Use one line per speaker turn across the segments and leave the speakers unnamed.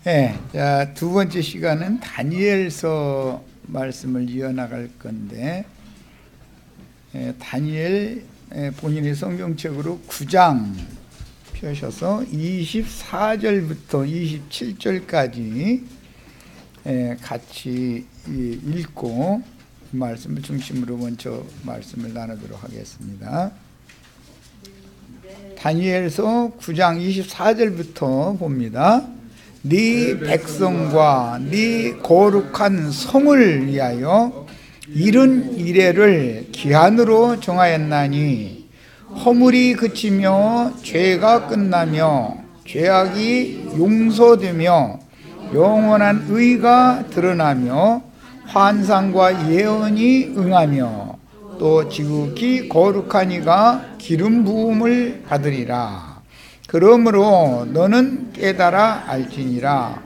네, 자, 두 번째 시간은 다니엘서 말씀을 이어나갈 건데, 다니엘 본인의 성경책으로 9장 펴셔서 24절부터 27절까지 같이 읽고 말씀을 중심으로 먼저 말씀을 나누도록 하겠습니다. 다니엘서 9장 24절부터 봅니다. 네 백성과 네 거룩한 성을 위하여 이른 이래를 기한으로 정하였나니 허물이 그치며 죄가 끝나며 죄악이 용서되며 영원한 의가 드러나며 환상과 예언이 응하며 또 지극히 거룩한 이가 기름 부음을 받으리라. 그러므로 너는 깨달아 알지니라.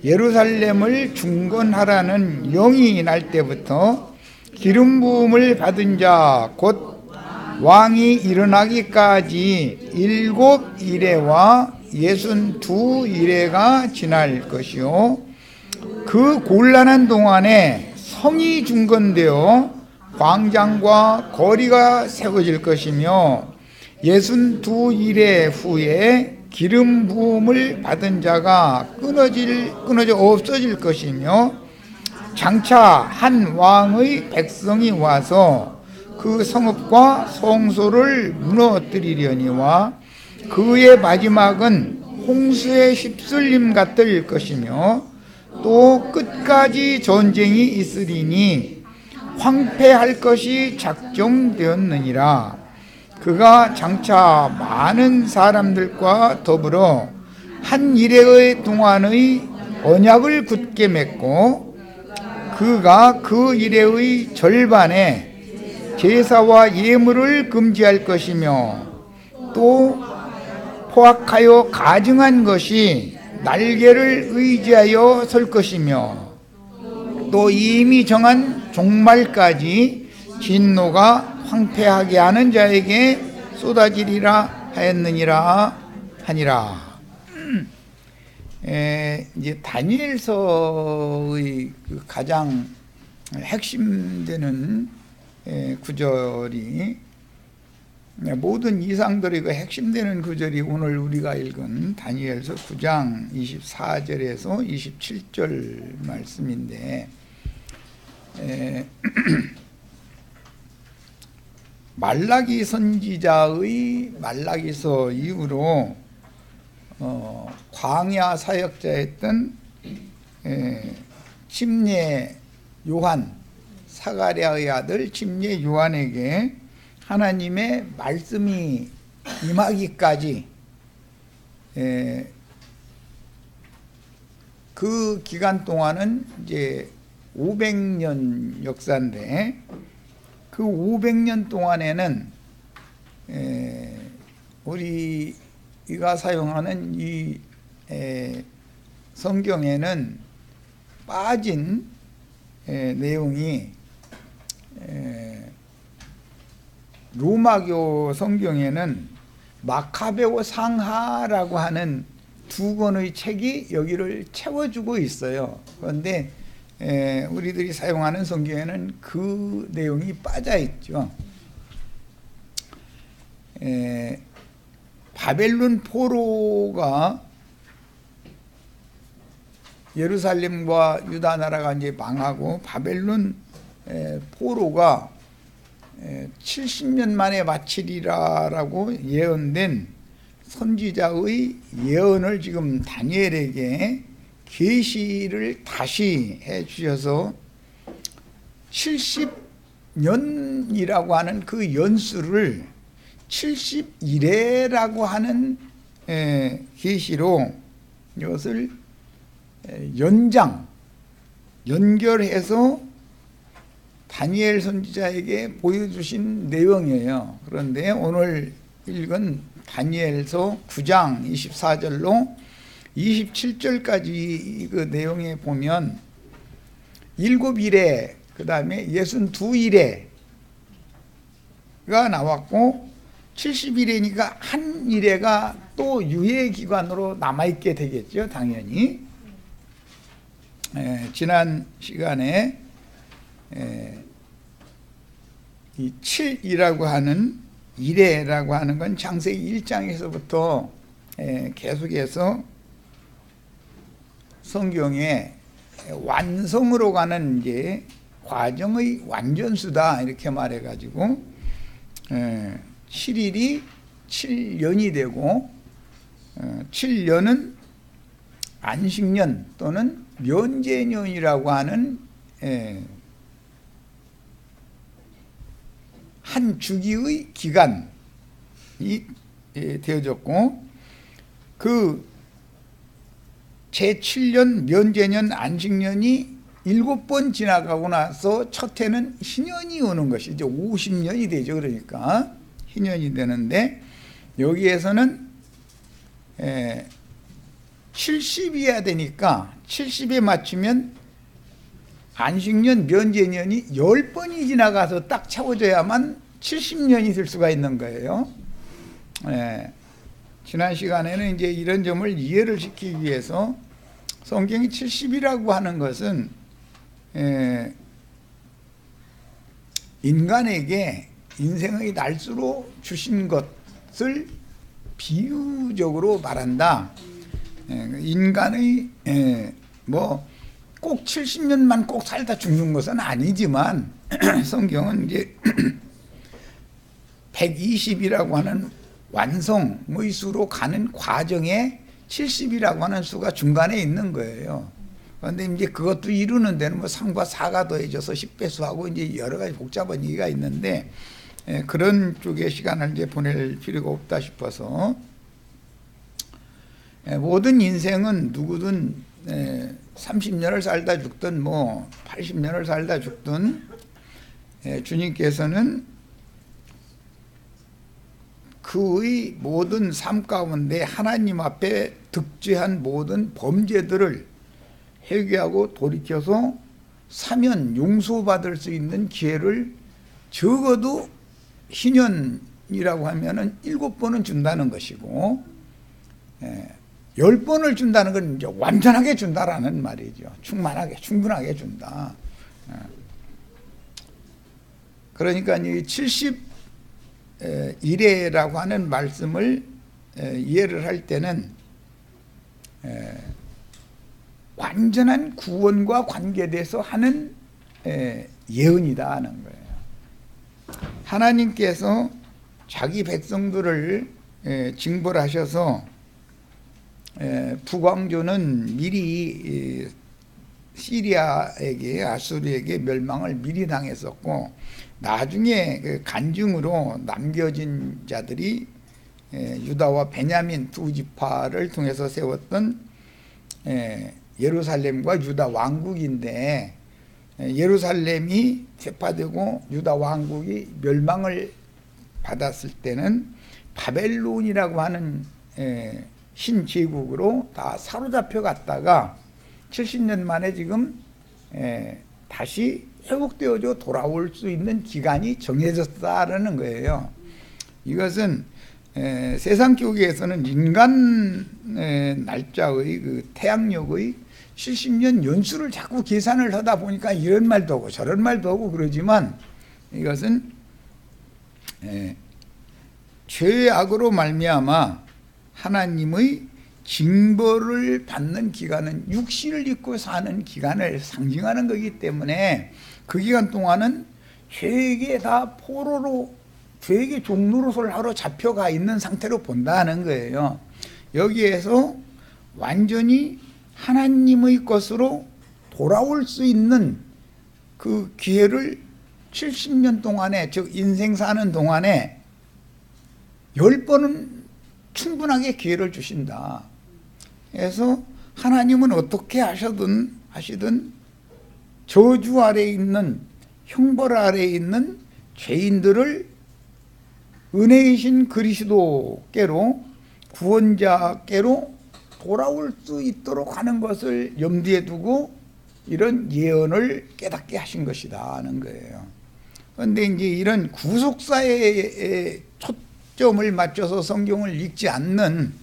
예루살렘을 중건하라는 영이 날 때부터 기름 부음을 받은 자 곧 왕이 일어나기까지 7 이래와 62 이래가 지날 것이요 그 곤란한 동안에 성이 중건되어 광장과 거리가 세워질 것이며 62 이래 후에 기름 부음을 받은 자가 끊어져 없어질 것이며 장차 한 왕의 백성이 와서 그 성읍과 성소를 무너뜨리려니와 그의 마지막은 홍수의 휩쓸림 같을 것이며 또 끝까지 전쟁이 있으리니 황폐할 것이 작정되었느니라. 그가 장차 많은 사람들과 더불어 한 이래의 동안의 언약을 굳게 맺고 그가 그 이래의 절반에 제사와 예물을 금지할 것이며 또 포악하여 가증한 것이 날개를 의지하여 설 것이며 또 이미 정한 종말까지 진노가 황폐하게 하는 자에게 쏟아지리라 하였느니라 하니라. 이제 다니엘서의 그 가장 핵심되는 구절이 모든 이상들의 그 핵심되는 구절이 오늘 우리가 읽은 다니엘서 9장 24절에서 27절 말씀인데 말라기 선지자의 말라기서 이후로 광야 사역자였던 침례 요한, 사가랴의 아들 침례 요한에게 하나님의 말씀이 임하기까지 그 기간 동안은 이제 500년 역사인데 그 500년 동안에는 우리가 사용하는 이 성경에는 빠진 내용이 로마교 성경에는 마카베오 상하라고 하는 2권의 책이 여기를 채워주고 있어요. 그런데 우리들이 사용하는 성경에는 그 내용이 빠져 있죠. 바벨론 포로가 예루살렘과 유다 나라가 이제 망하고 바벨론 포로가 70년 만에 마치리라라고 예언된 선지자의 예언을 지금 다니엘에게 계시를 다시 해 주셔서 70년이라고 하는 그 연수를 71회라고 하는 계시로 이것을 연결해서 다니엘 선지자에게 보여주신 내용이에요. 그런데 오늘 읽은 다니엘서 9장 24절로 27절까지 그 내용에 보면 7 이래, 그 다음에 62 이래가 나왔고 70일이니까 한 일회가 또 유예 기간으로 남아있게 되겠죠, 당연히. 지난 시간에 이 7이라고 하는 이레라고 하는 건 창세기 1장에서부터 계속해서 성경의 완성으로 가는 이제 과정의 완전수다 이렇게 말해가지고 7일이 7년이 되고 7년은 안식년 또는 면제년이라고 하는 한 주기의 기간이 되어졌고, 그 제7년 면제년 안식년이 7번 지나가고 나서 첫 해는 희년이 오는 것이죠. 50년이 되죠. 그러니까 희년이 되는데, 여기에서는 70이어야 되니까 70에 맞추면 안식년 면제년이 10번이 지나가서 딱 채워져야만 70년이 될 수가 있는 거예요. 지난 시간에는 이제 이런 점을 이해를 시키기 위해서 성경이 70이라고 하는 것은 인간에게 인생의 날수로 주신 것을 비유적으로 말한다. 인간의 뭐 꼭 70년만 꼭 살다 죽는 것은 아니지만 성경은 이제 120이라고 하는 완성의 수로 가는 과정에 70이라고 하는 수가 중간에 있는 거예요. 그런데 이제 그것도 이루는 데는 뭐 3과 4가 더해져서 10배수하고 이제 여러 가지 복잡한 얘기가 있는데 그런 쪽에 시간을 이제 보낼 필요가 없다 싶어서, 모든 인생은 누구든 30년을 살다 죽든 뭐 80년을 살다 죽든 주님께서는 그의 모든 삶 가운데 하나님 앞에 득죄한 모든 범죄들을 회개하고 돌이켜서 사면 용서받을 수 있는 기회를 적어도 희년이라고 하면은 7번은 준다는 것이고, 10번을 준다는 건 이제 완전하게 준다라는 말이죠. 충만하게, 충분하게 준다. 그러니까 이 71회라고 하는 말씀을 이해를 할 때는 완전한 구원과 관계돼서 하는 예언이다 하는 거예요. 하나님께서 자기 백성들을 징벌하셔서 북왕조는 미리 시리아에게, 아수르에게 멸망을 미리 당했었고, 나중에 그 간증으로 남겨진 자들이 유다와 베냐민 두 지파를 통해서 세웠던 예루살렘과 유다 왕국인데, 예루살렘이 회파되고 유다 왕국이 멸망을 받았을 때는 바벨론이라고 하는 신제국으로 다 사로잡혀 갔다가 70년 만에 지금 다시 회복되어져 돌아올 수 있는 기간이 정해졌다라는 거예요. 이것은 세상 교계에서는 인간 날짜의 그 태양력의 70년 연수를 자꾸 계산을 하다 보니까 이런 말도 하고 저런 말도 하고 그러지만, 이것은 죄악으로 말미암아 하나님의 징벌을 받는 기간은 육신을 입고 사는 기간을 상징하는 거기 때문에 그 기간 동안은 죄에게 다 포로로, 죄에게 종노릇을 하러 잡혀가 있는 상태로 본다는 거예요. 여기에서 완전히 하나님의 것으로 돌아올 수 있는 그 기회를 70년 동안에, 즉 인생 사는 동안에 10번은 충분하게 기회를 주신다. 그래서 하나님은 어떻게 하시든 저주 아래에 있는, 형벌 아래에 있는 죄인들을 은혜이신 그리스도께로, 구원자께로 돌아올 수 있도록 하는 것을 염두에 두고 이런 예언을 깨닫게 하신 것이다 하는 거예요. 그런데 이제 이런 구속사에 초점을 맞춰서 성경을 읽지 않는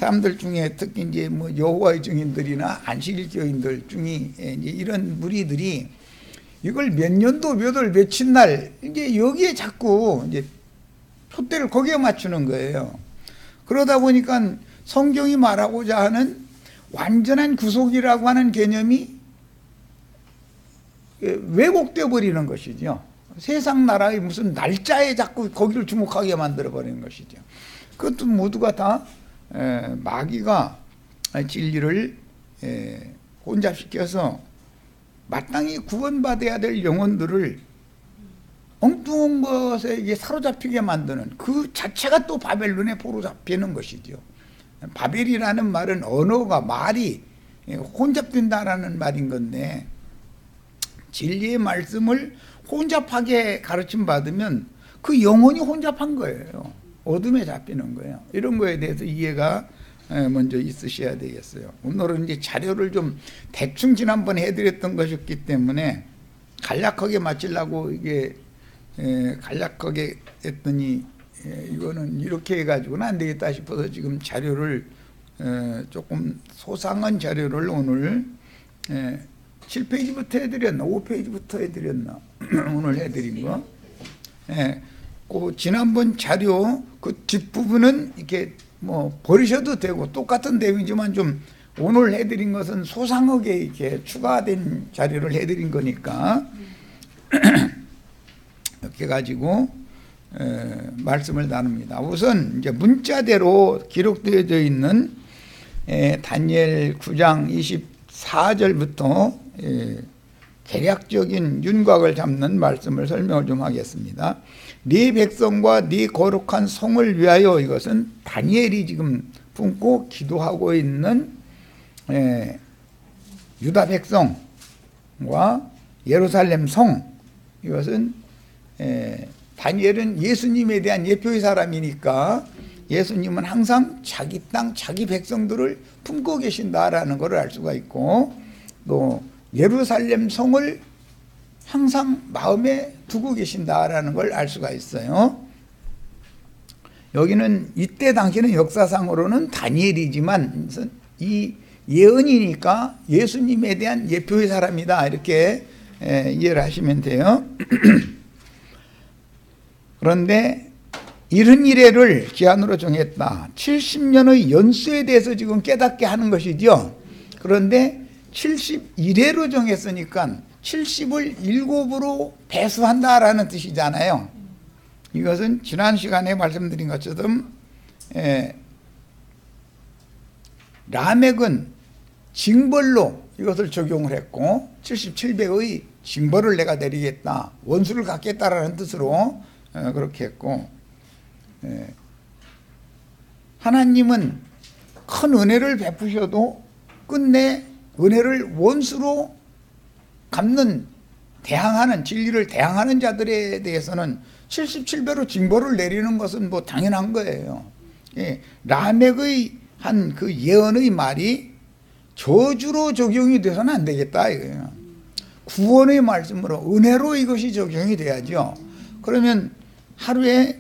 사람들 중에 특히 이제 뭐 여호와의 증인들이나 안식일 교인들 중에 이제 이런 무리들이 이걸 몇 년도 몇 월 며칠 날 이제 여기에 자꾸 이제 촛대를 거기에 맞추는 거예요. 그러다 보니까 성경이 말하고자 하는 완전한 구속이라고 하는 개념이 왜곡되어 버리는 것이죠. 세상 나라의 무슨 날짜에 자꾸 거기를 주목하게 만들어 버리는 것이죠. 그것도 모두가 다 마귀가 진리를 혼잡시켜서 마땅히 구원받아야 될 영혼들을 엉뚱한 것에 이게 사로잡히게 만드는 그 자체가 또 바벨론에 포로 잡히는 것이죠. 바벨이라는 말은 언어가 말이 혼잡된다라는 말인 건데 진리의 말씀을 혼잡하게 가르침 받으면 그 영혼이 혼잡한 거예요. 어둠에 잡히는 거예요. 이런 거에 대해서 이해가 먼저 있으셔야 되겠어요. 오늘은 이제 자료를 좀 대충 지난번에 해드렸던 것이었기 때문에 간략하게 마치려고 이게 간략하게 했더니 이거는 이렇게 해가지고는 안 되겠다 싶어서 지금 자료를 조금 소상한 자료를 오늘 7페이지부터 해드렸나 5페이지부터 해드렸나 오늘 해드린 거. 그 지난번 자료 그 뒷부분은 이렇게 뭐 버리셔도 되고 똑같은 내용이지만 좀 오늘 해드린 것은 소상하게 이렇게 추가된 자료를 해드린 거니까 이렇게 가지고 말씀을 나눕니다. 우선 이제 문자대로 기록되어져 있는 다니엘 9장 24절부터 개략적인 윤곽을 잡는 말씀을 설명을 좀 하겠습니다. 네 백성과 네 거룩한 성을 위하여, 이것은 다니엘이 지금 품고 기도하고 있는 유다 백성과 예루살렘 성, 이것은 다니엘은 예수님에 대한 예표의 사람이니까 예수님은 항상 자기 땅, 자기 백성들을 품고 계신다라는 것을 알 수가 있고, 또 예루살렘 성을 항상 마음에 두고 계신다라는 걸 알 수가 있어요. 여기는 이때 당시는 역사상으로는 다니엘이지만 이 예언이니까 예수님에 대한 예표의 사람이다, 이렇게 이해를 하시면 돼요. 그런데 71회를 기한으로 정했다. 70년의 연수에 대해서 지금 깨닫게 하는 것이죠. 그런데 71회로 정했으니까 70을 7으로 배수한다라는 뜻이잖아요. 이것은 지난 시간에 말씀드린 것처럼 라멕은 징벌로 이것을 적용을 했고 77배의 징벌을 내가 내리겠다, 원수를 갚겠다라는 뜻으로 그렇게 했고, 하나님은 큰 은혜를 베푸셔도 끝내 은혜를 원수로 갚는, 대항하는, 진리를 대항하는 자들에 대해서는 77배로 징벌을 내리는 것은 뭐 당연한 거예요. 라멕의 한 그 예언의 말이 저주로 적용이 돼서는 안 되겠다 이거예요. 구원의 말씀으로, 은혜로 이것이 적용이 돼야죠. 그러면 하루에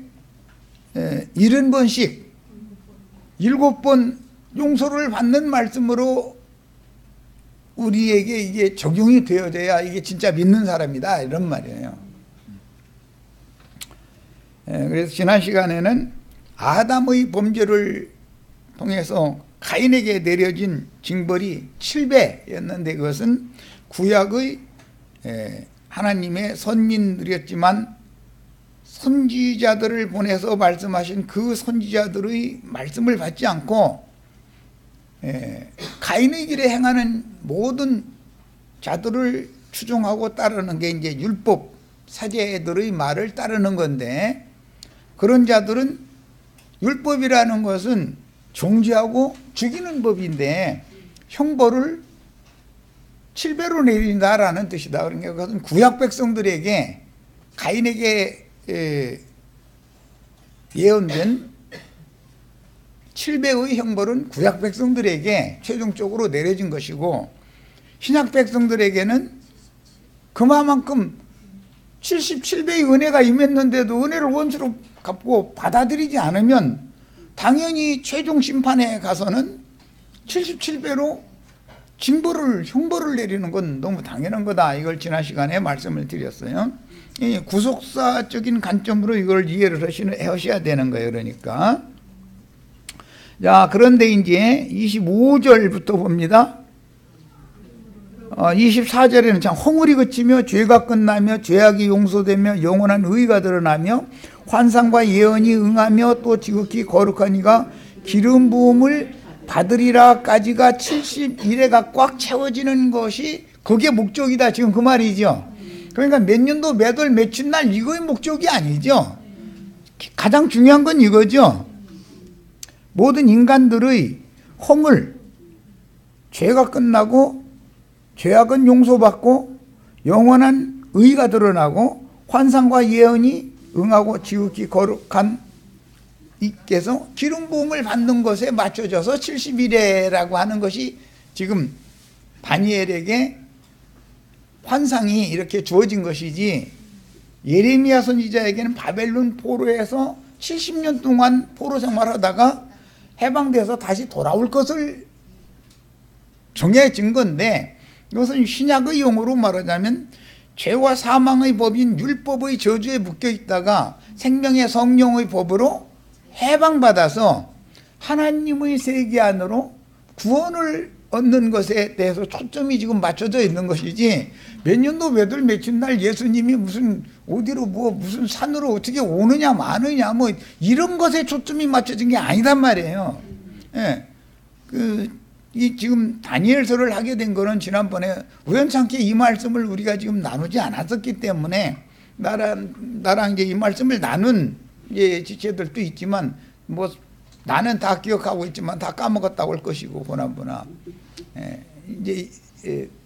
70번씩 7번 용서를 받는 말씀으로 우리에게 이게 적용이 되어져야 이게 진짜 믿는 사람이다, 이런 말이에요. 그래서 지난 시간에는 아담의 범죄를 통해서 가인에게 내려진 징벌이 7배였는데 그것은 구약의 하나님의 선민들이었지만 선지자들을 보내서 말씀하신 그 선지자들의 말씀을 받지 않고 가인의 길에 행하는 모든 자들을 추종하고 따르는 게 이제 율법 사제들의 말을 따르는 건데, 그런 자들은 율법이라는 것은 정죄하고 죽이는 법인데 형벌을 7배로 내린다라는 뜻이다. 그러니까 그것은 구약 백성들에게 가인에게 예언된 7배의 형벌은 구약 백성들에게 최종적으로 내려진 것이고, 신약 백성들에게는 그만큼 77배의 은혜가 임했는데도 은혜를 원수로 갚고 받아들이지 않으면 당연히 최종 심판에 가서는 77배로 형벌을 내리는 건 너무 당연한 거다. 이걸 지난 시간에 말씀을 드렸어요. 이 구속사적인 관점으로 이걸 이해를 하셔야 되는 거예요. 그러니까. 자, 그런데 이제 25절부터 봅니다. 24절에는 참 허물이 그치며 죄가 끝나며 죄악이 용서되며 영원한 의가 드러나며 환상과 예언이 응하며 또 지극히 거룩한 이가 기름 부음을 받으리라까지가 71회가 꽉 채워지는 것이 그게 목적이다. 지금 그 말이죠. 그러니까 몇 년도 몇 월 며칠 날 이거의 목적이 아니죠. 가장 중요한 건 이거죠. 모든 인간들의 허물, 죄가 끝나고 죄악은 용서받고 영원한 의가 드러나고 환상과 예언이 응하고 지극히 거룩한 이께서 기름 부음을 받는 것에 맞춰져서 71회라고 하는 것이 지금 다니엘에게 환상이 이렇게 주어진 것이지, 예레미야 선지자에게는 바벨론 포로에서 70년 동안 포로 생활하다가 해방돼서 다시 돌아올 것을 정해진 건데, 이것은 신약의 용어로 말하자면 죄와 사망의 법인 율법의 저주에 묶여 있다가 생명의 성령의 법으로 해방받아서 하나님의 세계 안으로 구원을 얻는 것에 대해서 초점이 지금 맞춰져 있는 것이지, 몇 년도 몇 월 며칠 날 예수님이 무슨 어디로 무슨 산으로 어떻게 오느냐 마느냐 이런 것에 초점이 맞춰진 게 아니단 말이에요. 예. 이 지금 다니엘서를 하게 된 거는 지난번에 우연찮게 이 말씀을 우리가 지금 나누지 않았었기 때문에 나랑 이제 이 말씀을 나눈 지체들도 있지만 나는 다 기억하고 있지만 다 까먹었다고 할 것이고 보나보나 이제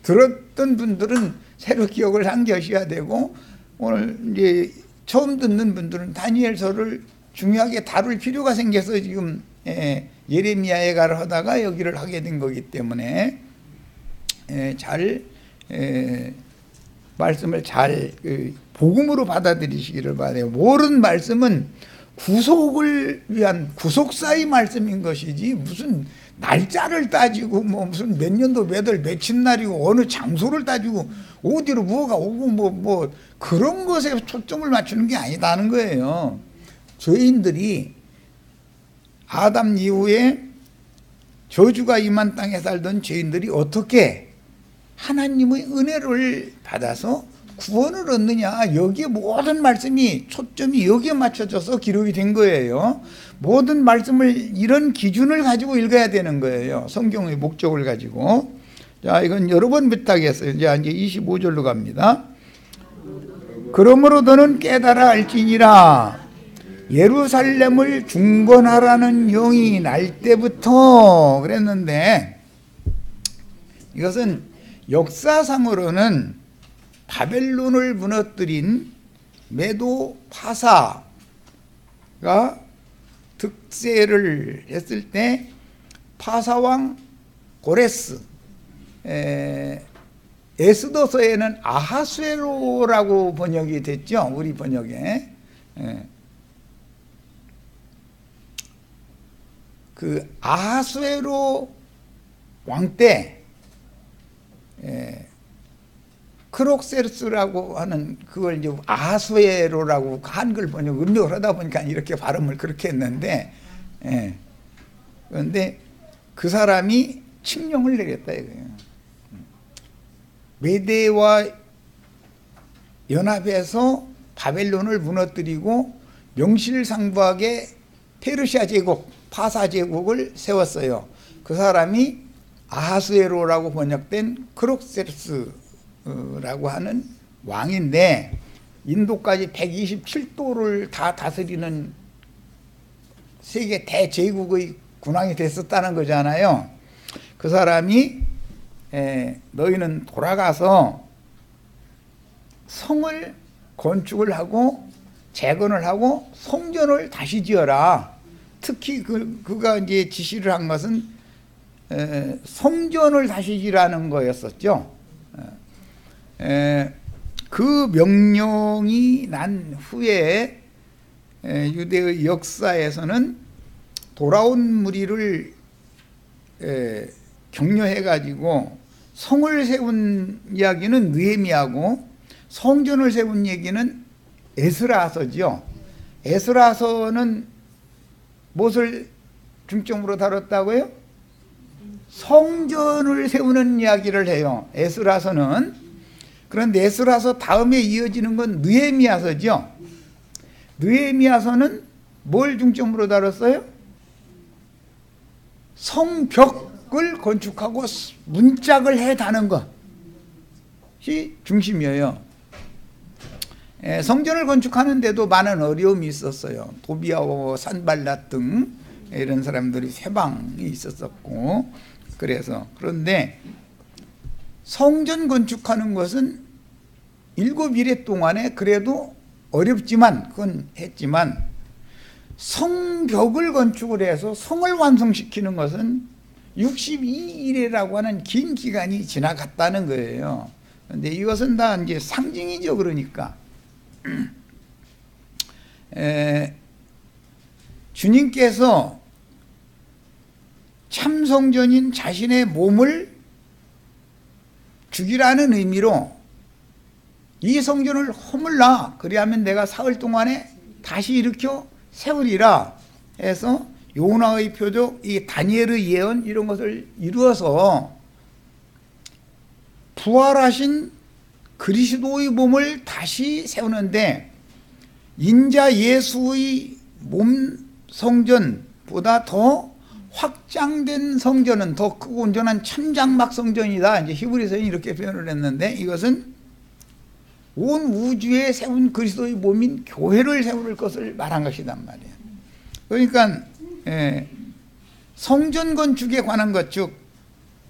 들었던 분들은 새로 기억을 상기하셔야 되고, 오늘 이제 처음 듣는 분들은 다니엘서를 중요하게 다룰 필요가 생겨서 지금 예레미야에 가를 하다가 여기를 하게 된 거기 때문에 잘 말씀을 잘 복음으로 받아들이시기를 바라요. 모든 말씀은 구속을 위한 구속사의 말씀인 것이지 무슨 날짜를 따지고 무슨 몇 년도 몇 월 며칠 날이고 어느 장소를 따지고 어디로 뭐가 오고 그런 것에 초점을 맞추는 게 아니다는 거예요. 죄인들이 아담 이후에 저주가 임한 땅에 살던 죄인들이 어떻게 하나님의 은혜를 받아서 구원을 얻느냐, 여기에 모든 말씀이 초점이 여기에 맞춰져서 기록이 된 거예요. 모든 말씀을 이런 기준을 가지고 읽어야 되는 거예요. 성경의 목적을 가지고. 자, 이건 여러 번 부탁했어요. 이제 25절로 갑니다. 그러므로 너는 깨달아 알지니라. 예루살렘을 중건하라는 영이 날 때부터 그랬는데, 이것은 역사상으로는 바벨론을 무너뜨린 메도 파사가 득세를 했을 때 파사왕 고레스, 에스더서에는 아하수에로라고 번역이 됐죠. 우리 번역에. 그 아하수에로 왕 때 크록세르스라고 하는 그걸 이제 아하수에로라고 한글 번역 음력을 하다 보니까 이렇게 발음을 그렇게 했는데, 그런데 그 사람이 칙령을 내렸다 이거예요. 메대와 연합해서 바벨론을 무너뜨리고 명실상부하게 페르시아 제국, 파사 제국을 세웠어요. 그 사람이 아하수에로라고 번역된 크록세르스라고 하는 왕인데, 인도까지 127도를 다 다스리는 세계 대제국의 군왕이 됐었다는 거잖아요. 그 사람이 너희는 돌아가서 성을 건축을 하고 재건을 하고 성전을 다시 지어라. 특히 그가 이제 지시를 한 것은 성전을 다시 지라는 거였었죠. 그 명령이 난 후에 유대의 역사에서는 돌아온 무리를 격려해 가지고 성을 세운 이야기는 느헤미야고 성전을 세운 얘기는 에스라서죠. 에스라서는 무엇을 중점으로 다뤘다고요? 성전을 세우는 이야기를 해요, 에스라서는. 그런데 에스라서 다음에 이어지는 건 느헤미야서죠. 느헤미야서는 뭘 중점으로 다뤘어요? 성벽을 건축하고 문짝을 해다는 것이 중심이에요. 성전을 건축하는데도 많은 어려움이 있었어요. 도비아와 산발랏 등 이런 사람들이 회방이 있었었고, 그런데 성전 건축하는 것은 7일의 동안에 그래도 어렵지만 그건 했지만, 성벽을 건축을 해서 성을 완성시키는 것은 62일이라고 하는 긴 기간이 지나갔다는 거예요. 그런데 이것은 다 이제 상징이죠. 그러니까 주님께서 참 성전인 자신의 몸을 주기라는 의미로 이 성전을 허물라, 그리하면 내가 사흘 동안에 다시 일으켜 세우리라 해서 요나의 표적, 이 다니엘의 예언, 이런 것을 이루어서 부활하신 그리스도의 몸을 다시 세우는데, 인자 예수의 몸 성전보다 더 확장된 성전은 더 크고 온전한 천장막 성전이다. 이제 히브리서는 이렇게 표현을 했는데, 이것은 온 우주에 세운 그리스도의 몸인 교회를 세울 것을 말한 것이단 말이에요. 그러니까 성전 건축에 관한 것, 즉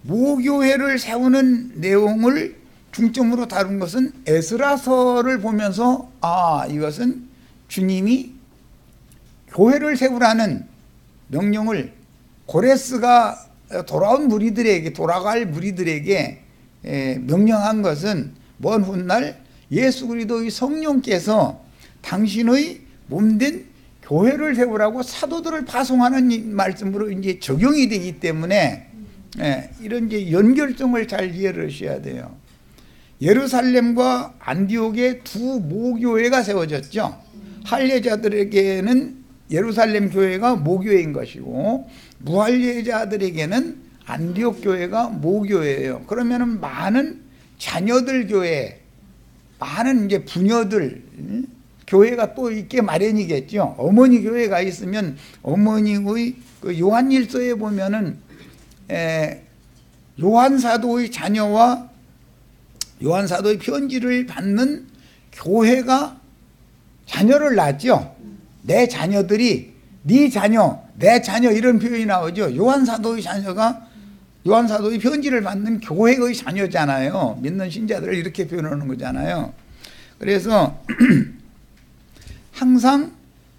모교회를 세우는 내용을 중점으로 다룬 것은 에스라서를 보면서, 이것은 주님이 교회를 세우라는 명령을 고레스가 돌아갈 무리들에게 명령한 것은 먼 훗날 예수 그리스도의 성령께서 당신의 몸된 교회를 세우라고 사도들을 파송하는 말씀으로 이제 적용이 되기 때문에 이런 이제 연결성을 잘 이해를 하셔야 돼요. 예루살렘과 안디옥에 두 모교회가 세워졌죠. 할례자들에게는 예루살렘 교회가 모교회인 것이고, 무할례자들에게는 안디옥 교회가 모교회예요. 그러면은 많은 자녀들 교회, 많은 이제 부녀들 교회가 또 있게 마련이겠죠. 어머니 교회가 있으면 어머니의 그 요한일서에 보면은 요한 사도의 자녀와 요한 사도의 편지를 받는 교회가 자녀를 낳죠. 내 자녀들이 네 자녀, 내 자녀, 이런 표현이 나오죠. 요한 사도의 자녀가 요한 사도의 편지를 받는 교회의 자녀잖아요. 믿는 신자들을 이렇게 표현하는 거잖아요. 그래서 항상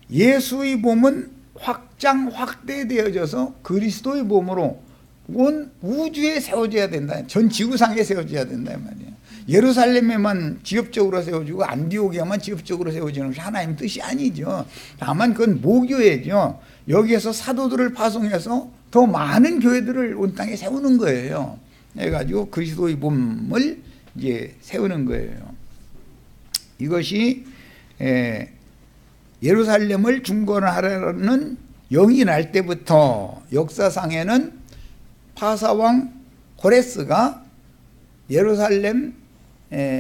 예수의 몸은 확대되어져서 그리스도의 몸으로 온 우주에 세워져야 된다. 전 지구상에 세워져야 된다 말이에요. 예루살렘에만 지역적으로 세워지고 안디옥에만 지역적으로 세워지는 것이 하나님 뜻이 아니죠. 다만 그건 모교회죠. 여기에서 사도들을 파송해서 더 많은 교회들을 온 땅에 세우는 거예요. 해가지고 그리스도의 몸을 이제 세우는 거예요. 이것이 예루살렘을 중건하려는 영이 날 때부터 역사상에는 파사왕 고레스가 예루살렘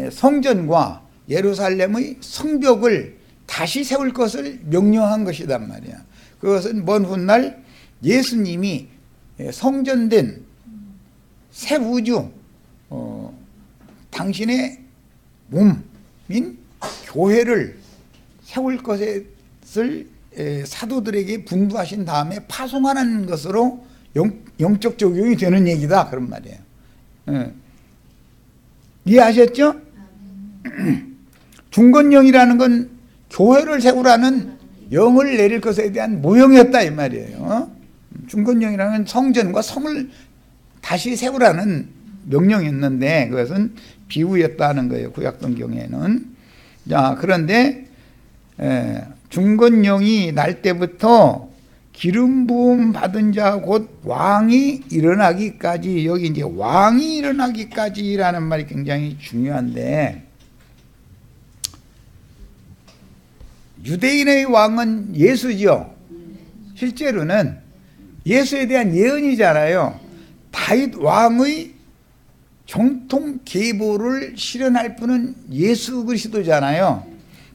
성전과 예루살렘의 성벽을 다시 세울 것을 명령한 것이단 말이야. 그것은 먼 훗날 예수님이 성전된 새 우주, 당신의 몸인 교회를 세울 것을 사도들에게 분부하신 다음에 파송하는 것으로 영적 적용이 되는 얘기다, 그런 말이에요. 이해하셨죠? 중건령이라는 건 교회를 세우라는 영을 내릴 것에 대한 모형이었다 이 말이에요. 중건령이라는 건 성전과 성을 다시 세우라는 명령이었는데 그것은 비유였다는 거예요, 구약성경에는. 자, 그런데 중건령이 날 때부터 기름 부음 받은 자 곧 왕이 일어나기까지, 여기 이제 왕이 일어나기까지라는 말이 굉장히 중요한데, 유대인의 왕은 예수죠. 실제로는 예수에 대한 예언이잖아요. 다윗 왕의 정통 계보를 실현할 분은 예수 그리스도잖아요.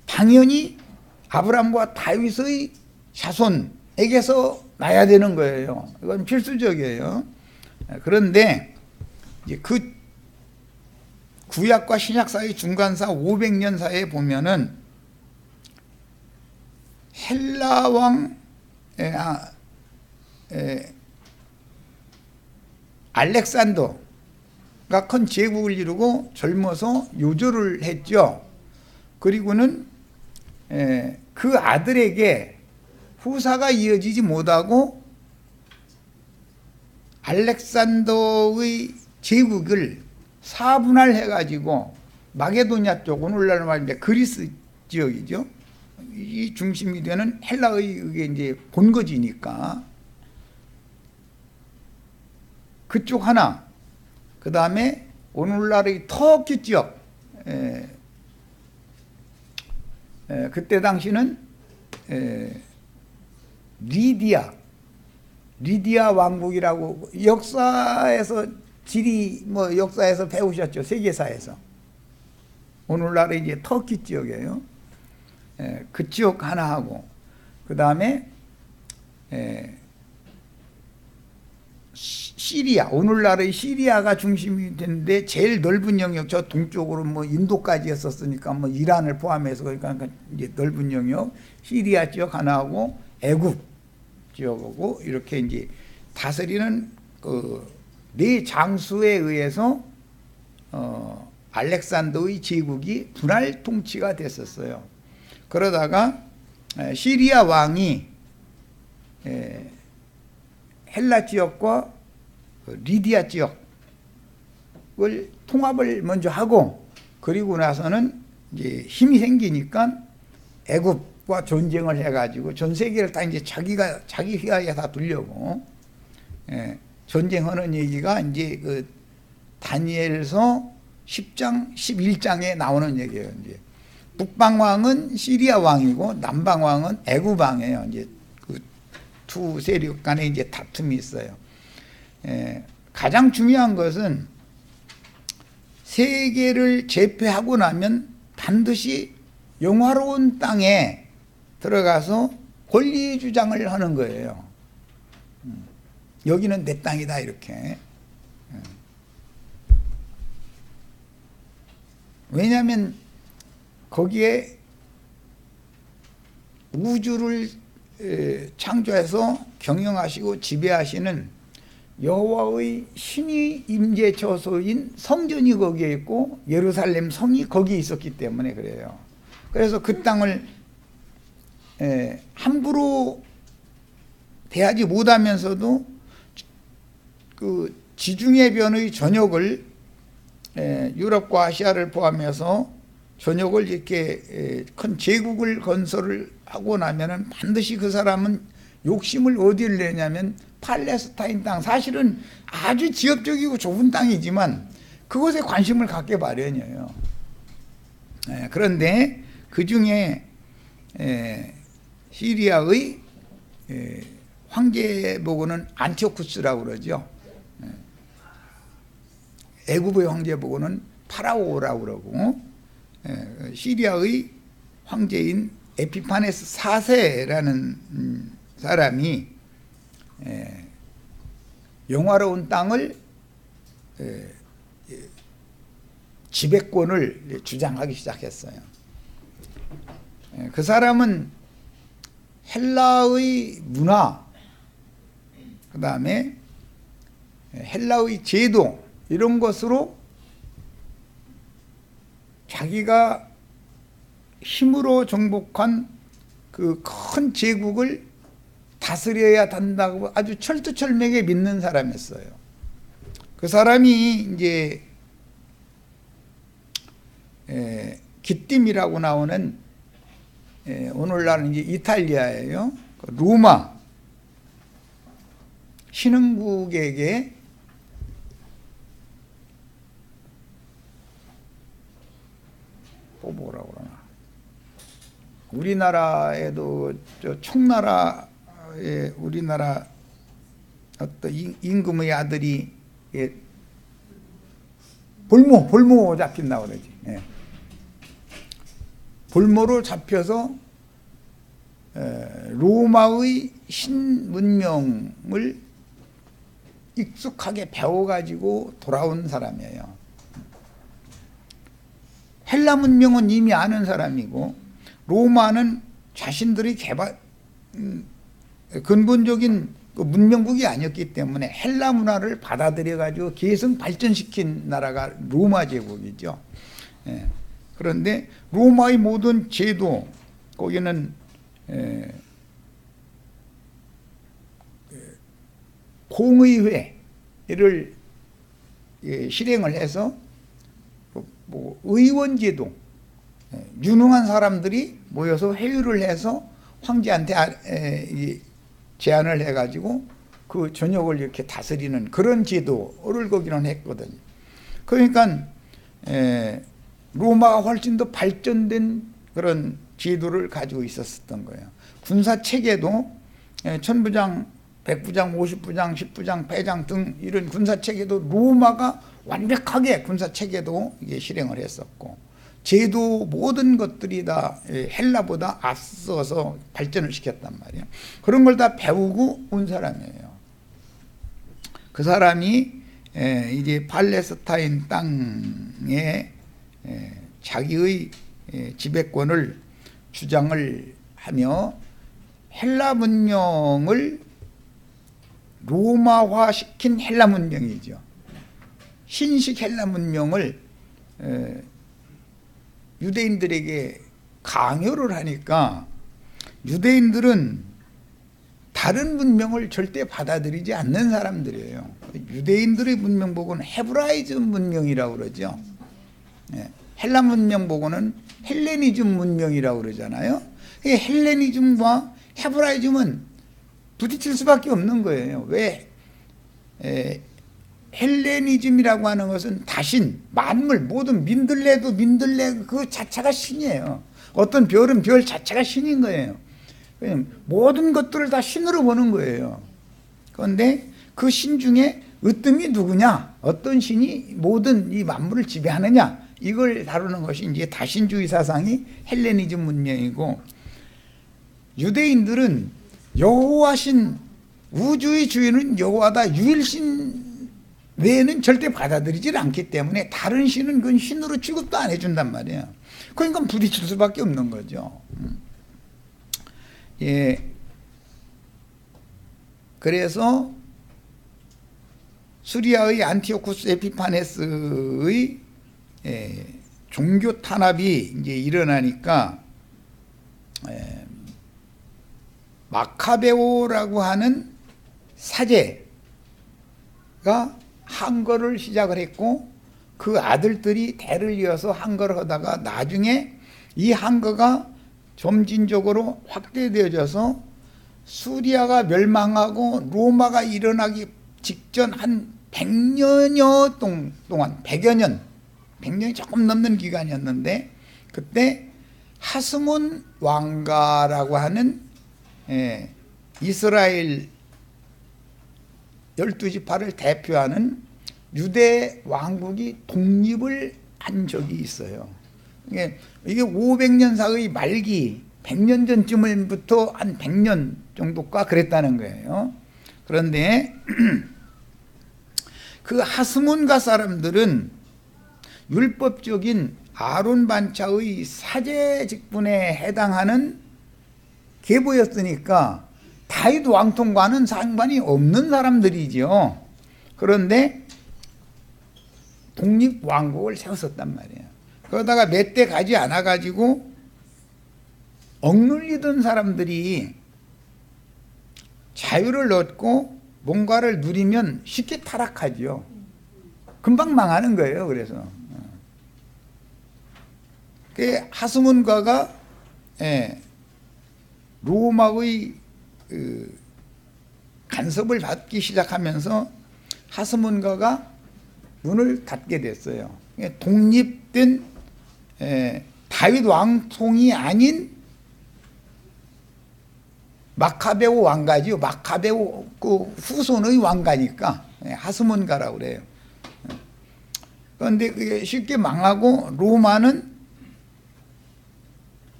당연히 아브라함과 다윗의 자손에게서 나야 되는 거예요. 이건 필수적이에요. 그런데 이제 그 구약과 신약 사이 중간사 500년 사이에 보면은 헬라 왕 알렉산더가 큰 제국을 이루고 젊어서 요절을 했죠. 그리고는 그 아들에게 후사가 이어지지 못하고 알렉산더의 제국을 4분할해 가지고 마게도냐 쪽, 오늘날 말인데 그리스 지역이죠. 이 중심이 되는 헬라의 이제 본거지니까 그쪽 하나, 그 다음에 오늘날의 터키 지역, 그때 당시는 리디아 왕국이라고, 역사에서 지리 뭐 역사에서 배우셨죠. 세계사에서. 오늘날의 이제 터키 지역이에요. 그 지역 하나 하고, 그 다음에 시리아, 오늘날의 시리아가 중심이 되는데 제일 넓은 영역, 저 동쪽으로 뭐 인도까지 했었으니까 뭐 이란을 포함해서, 그러니까 이제 넓은 영역 시리아 지역 하나 하고 애굽 지역하고 이렇게 이제 다스리는 그 네 장수에 의해서 알렉산더의 제국이 분할 통치가 됐었어요. 그러다가 시리아 왕이 헬라 지역과 리디아 지역을 통합을 먼저 하고, 그리고 나서는 이제 힘이 생기니까 애굽과 전쟁을 해가지고 전 세계를 다 이제 자기 휘하에 다 두려고 전쟁하는 얘기가 이제 그 다니엘서 10장, 11장에 나오는 얘기예요. 이제 북방왕은 시리아 왕이고 남방왕은 애굽 왕이에요. 이제 그 두 세력 간에 이제 다툼이 있어요. 가장 중요한 것은 세계를 제패하고 나면 반드시 영화로운 땅에 들어가서 권리 주장을 하는 거예요. 여기는 내 땅이다 이렇게. 왜냐하면 거기에 우주를 창조해서 경영하시고 지배하시는 여호와의 신이 임재 처소인 성전이 거기에 있고 예루살렘 성이 거기에 있었기 때문에 그래요. 그래서 그 땅을 함부로 대하지 못하면서도 그 지중해 변의 전역을 유럽과 아시아를 포함해서 전역을 이렇게 큰 제국을 건설을 하고 나면은 반드시 그 사람은 욕심을 어디를 내냐면 팔레스타인 땅, 사실은 아주 지역적이고 좁은 땅이지만 그것에 관심을 갖게 마련이에요. 그런데 그 중에 시리아의 황제 보고는 안티오쿠스라고 그러죠. 애굽의 황제 보고는 파라오라고 그러고, 시리아의 황제인 에피파네스 4세라는 사람이 영화로운 땅을 지배권을 주장하기 시작했어요. 그 사람은 헬라의 문화, 그 다음에 헬라의 제도, 이런 것으로 자기가 힘으로 정복한 그 큰 제국을 다스려야 한다고 아주 철두철미하게 믿는 사람이었어요. 그 사람이 이제 기띔이라고 나오는 오늘날은 이제 이탈리아예요. 로마, 신흥국에게 뭐라 그러나, 우리나라에도 저 청나라에 우리나라 어떤 임금의 아들이 볼모 잡힌다고 그러지. 예. 볼모로 잡혀서 로마의 신문명을 익숙하게 배워가지고 돌아온 사람이에요. 헬라 문명은 이미 아는 사람이고, 로마는 자신들이 근본적인 그 문명국이 아니었기 때문에 헬라 문화를 받아들여가지고 계속 발전시킨 나라가 로마 제국이죠. 예. 그런데 로마의 모든 제도, 거기는 공의회를 실행을 해서 뭐 의원제도, 유능한 사람들이 모여서 회의를 해서 황제한테 제안을 해가지고 그 전역을 이렇게 다스리는 그런 제도를 거기는 했거든요. 그러니까 로마가 훨씬 더 발전된 그런 제도를 가지고 있었던 거예요. 군사 체계도 천부장, 백부장, 50부장, 10부장, 배장 등 이런 군사 체계도 로마가 완벽하게 군사 체계도 이게 실행을 했었고, 제도 모든 것들이 다 헬라보다 앞서서 발전을 시켰단 말이에요. 그런 걸 다 배우고 온 사람이에요. 그 사람이 이제 팔레스타인 땅에 자기의 지배권을 주장을 하며 헬라 문명을 로마화시킨 헬라 문명이죠. 신식 헬라 문명을 유대인들에게 강요를 하니까 유대인들은 다른 문명을 절대 받아들이지 않는 사람들이에요. 유대인들의 문명 보고는 헤브라이즘 문명이라고 그러죠. 헬라 문명 보고는 헬레니즘 문명이라고 그러잖아요. 헬레니즘과 헤브라이즘은 부딪힐 수밖에 없는 거예요. 왜? 헬레니즘이라고 하는 것은 다신, 만물, 모든 민들레도 민들레 그 자체가 신이에요. 어떤 별은 별 자체가 신인 거예요. 모든 것들을 다 신으로 보는 거예요. 그런데 그 신 중에 으뜸이 누구냐, 어떤 신이 모든 이 만물을 지배하느냐, 이걸 다루는 것이 이제 다신주의 사상이 헬레니즘 문명이고, 유대인들은 여호와신, 우주의 주인은 여호와다, 유일신 외에는 절대 받아들이질 않기 때문에 다른 신은 그건 신으로 취급도 안 해준단 말이에요. 그러니까 부딪힐 수밖에 없는 거죠. 예. 그래서 수리아의 안티오쿠스 에피파네스의 종교 탄압이 이제 일어나니까 마카베오라고 하는 사제가 항거를 시작을 했고, 그 아들들이 대를 이어서 항거를 하다가 나중에 이 항거가 점진적으로 확대되어져서 수리아가 멸망하고 로마가 일어나기 직전 한 100년여 동안, 100여 년, 100년이 조금 넘는 기간이었는데, 그때 하스몬 왕가라고 하는 이스라엘 12지파를 대표하는 유대 왕국이 독립을 한 적이 있어요. 이게 500년 사의 말기, 100년 전쯤부터 한 100년 정도가 그랬다는 거예요. 그런데 그 하스몬가 사람들은 율법적인 아론 반차의 사제 직분에 해당하는 계보였으니까 다윗 왕통과는 상관이 없는 사람들이죠. 그런데 독립왕국을 세웠었단 말이에요. 그러다가 몇 대 가지 않아 가지고 억눌리던 사람들이 자유를 얻고 뭔가를 누리면 쉽게 타락하죠. 금방 망하는 거예요. 그래서 그 하스몬가가 로마의 간섭을 받기 시작하면서 하스몬가가 문을 닫게 됐어요. 독립된 다윗 왕통이 아닌 마카베오 왕가지요. 마카베오 그 후손의 왕가니까 하스몬가라고 그래요. 그런데 그게 쉽게 망하고 로마는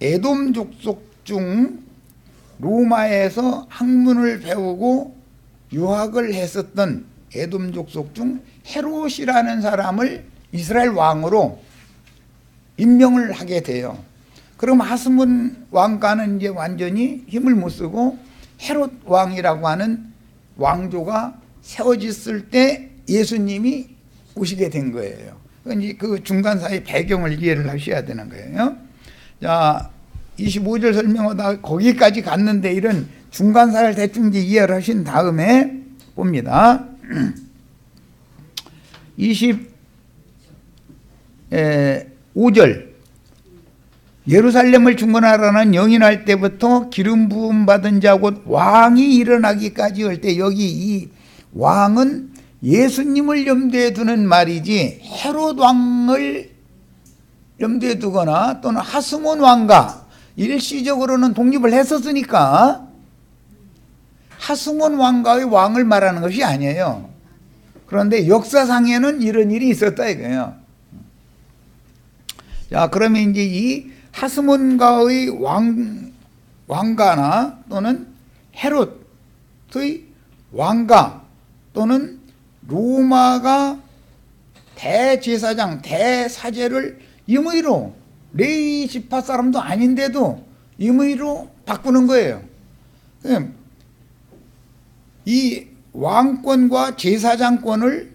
에돔 족속 중 로마에서 학문을 배우고 유학을 했었던 에돔 족속 중 헤롯이라는 사람을 이스라엘 왕으로 임명을 하게 돼요. 그럼 하스몬 왕가는 이제 완전히 힘을 못 쓰고 헤롯 왕이라고 하는 왕조가 세워졌을 때 예수님이 오시게 된 거예요. 이제 그 중간 사이 배경을 이해를 하셔야 되는 거예요. 자, 25절 설명하다 거기까지 갔는데 이런 중간 사이를 대충 이제 이해를 하신 다음에 봅니다. 25절 예루살렘을 중건하라는 영인할 때부터 기름 부음 받은 자 곧 왕이 일어나기까지 할 때 여기 이 왕은 예수님을 염두에 두는 말이지 헤롯 왕을 염두에 두거나 또는 하스몬 왕가 일시적으로는 독립을 했었으니까 하스몬 왕가의 왕을 말하는 것이 아니에요. 그런데 역사상에는 이런 일이 있었다 이거예요. 자, 그러면 이제 이 하스몬가의 왕가나 또는 헤롯의 왕가 또는 로마가 대제사장, 대사제를 임의로 레위 지파 사람도 아닌데도 임의로 바꾸는 거예요. 이 왕권과 제사장권을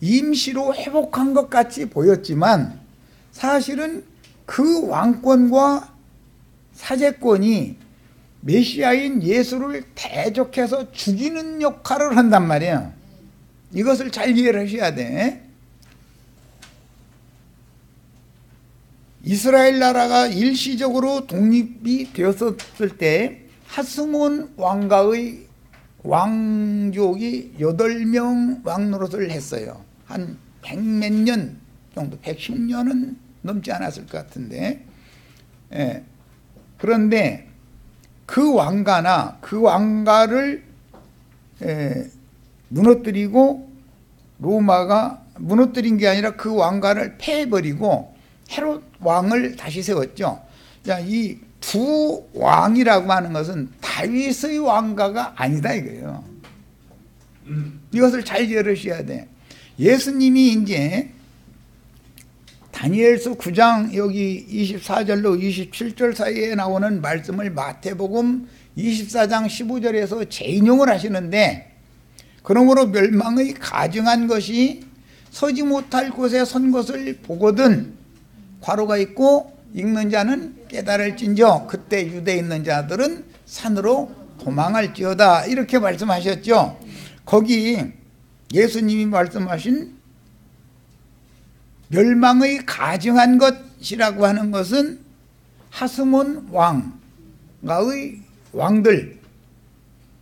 임시로 회복한 것 같이 보였지만 사실은 그 왕권과 사제권이 메시아인 예수를 대적해서 죽이는 역할을 한단 말이에요. 이것을 잘 이해를 하셔야 돼. 이스라엘 나라가 일시적으로 독립이 되었을 때 하스몬 왕가의 왕족이 8명 왕노릇을 했어요. 한 100몇 년 정도, 110년은 넘지 않았을 것 같은데, 그런데 그 왕가나 그 왕가를 무너뜨리고 로마가 무너뜨린 게 아니라 그 왕가를 패해버리고 헤롯 왕을 다시 세웠죠. 자, 이 두 왕이라고 하는 것은 다윗의 왕가가 아니다 이거예요. 이것을 잘 이해하셔야 돼. 예수님이 이제 다니엘서 9장 여기 24절로 27절 사이에 나오는 말씀을 마태복음 24장 15절에서 재인용을 하시는데, 그러므로 멸망의 가증한 것이 서지 못할 곳에 선 것을 보거든 괄호가 있고 읽는 자는 깨달을진저 그때 유대에 있는 자들은 산으로 도망할지어다 이렇게 말씀하셨죠. 거기 예수님이 말씀하신 멸망의 가증한 것이라고 하는 것은 하스몬 왕가의 왕들,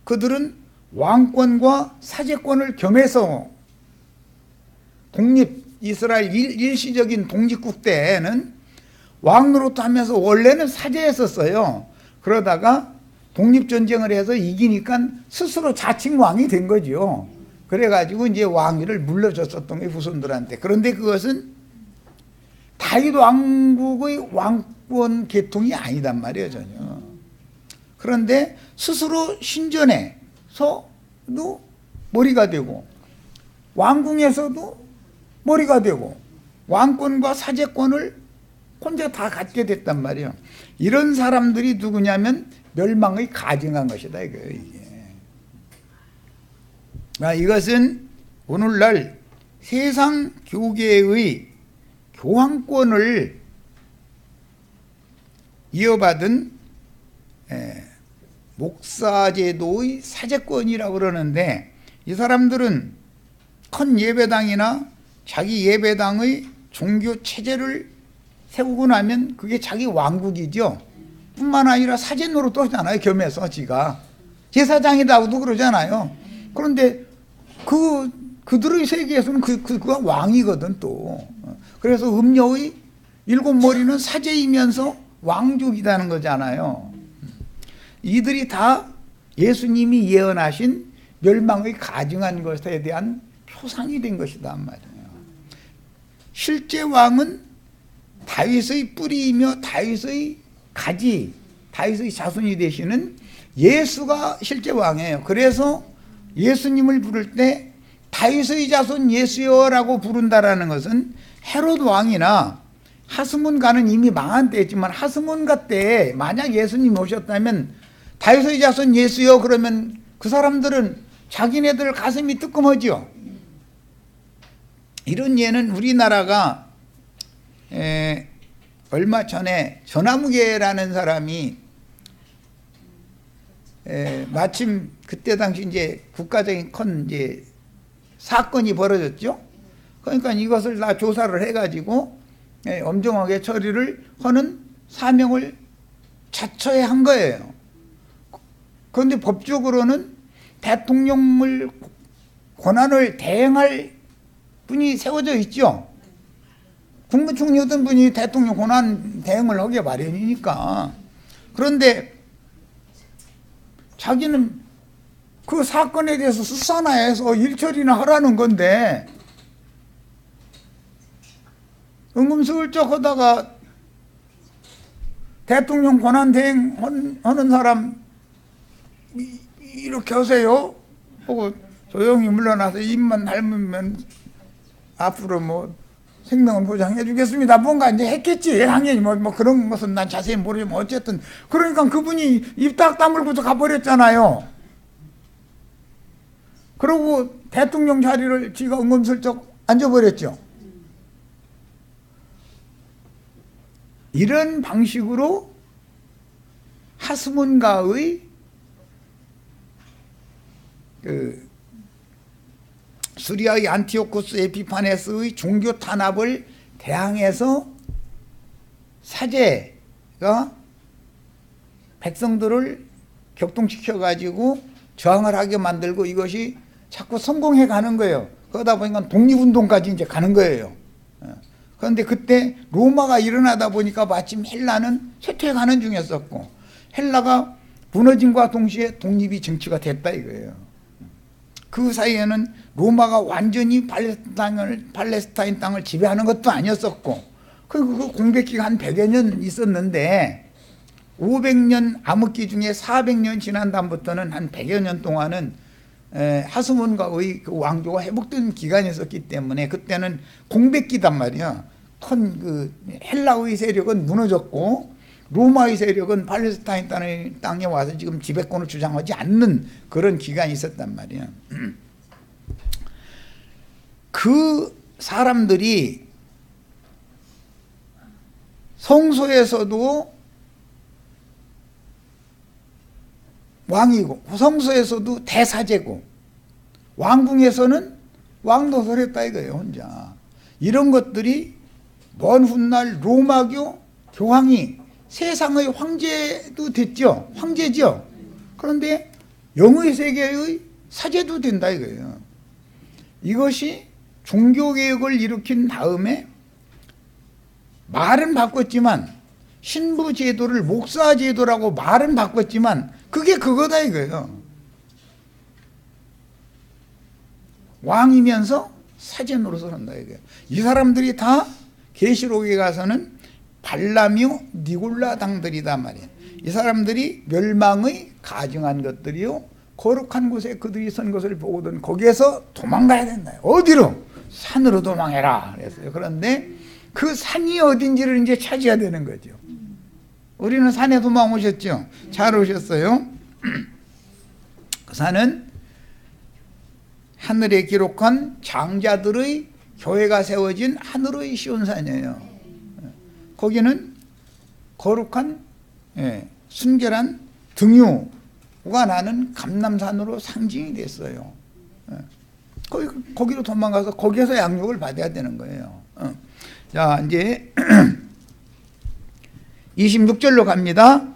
그들은 왕권과 사제권을 겸해서 독립, 이스라엘 일시적인 독립국 때에는 왕노릇 하면서 원래는 사제했었어요. 그러다가 독립전쟁을 해서 이기니까 스스로 자칭 왕이 된 거죠. 그래가지고 이제 왕위를 물려줬었던 게 후손들한테. 그런데 그것은 다윗 왕국의 왕권 계통이 아니단 말이에요, 전혀. 그런데 스스로 신전에서도 머리가 되고 왕궁에서도 머리가 되고 왕권과 사제권을 혼자 다 갖게 됐단 말이에요. 이런 사람들이 누구냐면 멸망의 가증한 것이다 이거예요. 이게. 이것은 오늘날 세상 교계의 교황권을 이어받은 목사제도의 사제권이라고 그러는데, 이 사람들은 큰 예배당이나 자기 예배당의 종교 체제를 세우고 나면 그게 자기 왕국이죠. 뿐만 아니라 사제 노릇도 하잖아요. 겸해서 지가 제사장이라고도 그러잖아요. 그런데 그들의 세계에서는 그가 왕이거든 또. 그래서 음녀의 7머리는 사제이면서 왕족이라는 거잖아요. 이들이 다 예수님이 예언하신 멸망의 가증한 것에 대한 표상이 된 것이다 말이에요. 실제 왕은 다윗의 뿌리이며 다윗의 가지, 다윗의 자손이 되시는 예수가 실제 왕이에요. 그래서 예수님을 부를 때 다윗의 자손 예수여라고 부른다라는 것은 헤롯 왕이나 하스몬가는 이미 망한 때였지만 하스몬가 때 만약 예수님이 오셨다면 다윗의 자손 예수여 그러면 그 사람들은 자기네들 가슴이 뜨끔하죠. 이런 예는 우리나라가 얼마 전에 전화무게라는 사람이 마침 그때 당시 이제 국가적인 큰 이제 사건이 벌어졌죠. 그러니까 이것을 다 조사를 해가지고 엄정하게 처리를 하는 사명을 자처에 한 거예요. 그런데 법적으로는 대통령을 권한을 대행할 분이 세워져 있죠. 국무총리였던 분이 대통령 권한 대행을 하기에 마련이니까. 그런데 자기는 그 사건에 대해서 수사나 해서 일처리나 하라는 건데 은근슬쩍 하다가 대통령 권한 대행하는 사람 이렇게 하세요 하고 조용히 물러나서 입만 닮으면 앞으로 뭐 생명을 보장해 주겠습니다. 뭔가 이제 했겠지. 당연히 뭐 그런 것은 난 자세히 모르지만 어쨌든 그러니까 그분이 입 딱 다물고서 가버렸잖아요. 그러고 대통령 자리를 지가 은근슬쩍 앉아버렸죠. 이런 방식으로 하스몬가의 수리아의 안티오코스 에피파네스의 종교 탄압을 대항해서 사제가 백성들을 격동시켜 가지고 저항을 하게 만들고 이것이 자꾸 성공해 가는 거예요. 그러다 보니까 독립운동까지 이제 가는 거예요. 그런데 그때 로마가 일어나다 보니까 마침 헬라는 쇠퇴해 가는 중이었었고 헬라가 무너짐과 동시에 독립이 쟁취가 됐다 이거예요. 그 사이에는 로마가 완전히 팔레스타인 땅을 지배하는 것도 아니었었고 그 공백기가 한 100여 년 있었는데 500년 암흑기 중에 400년 지난 다음부터는 한 100여 년 동안은 하스몬가의 그 왕조가 회복된 기간이 있었기 때문에 그때는 공백기단 말이야. 큰 그 헬라의 세력은 무너졌고 로마의 세력은 팔레스타인 땅에 와서 지금 지배권을 주장하지 않는 그런 기간이 있었단 말이야. 그 사람들이 성소에서도 왕이고 성소에서도 대사제고 왕궁에서는 왕노릇을 했다 이거예요. 혼자. 이런 것들이 먼 훗날 로마교 교황이 세상의 황제도 됐죠. 황제죠. 그런데 영의 세계의 사제도 된다 이거예요. 이것이 종교개혁을 일으킨 다음에 말은 바꿨지만 신부제도를 목사제도라고 말은 바꿨지만 그게 그거다 이거예요. 왕이면서 사제 노릇을 한다 이거예요. 이 사람들이 다 계시록에 가서는 발라뮤 니골라 당들이다 말이에요. 이 사람들이 멸망의 가증한 것들이요 거룩한 곳에 그들이 선 것을 보거든 거기에서 도망가야 된다. 어디로? 산으로 도망해라 그랬어요. 그런데 그 산이 어딘지를 이제 찾아야 되는 거죠. 우리는 산에 도망 오셨죠? 잘 오셨어요. 그 산은 하늘에 기록한 장자들의 교회가 세워진 하늘의 시온산이에요. 거기는 거룩한 순결한 등유가 나는 감람산으로 상징이 됐어요. 거기로 도망가서 거기에서 양육을 받아야 되는 거예요. 자 이제 26절로 갑니다.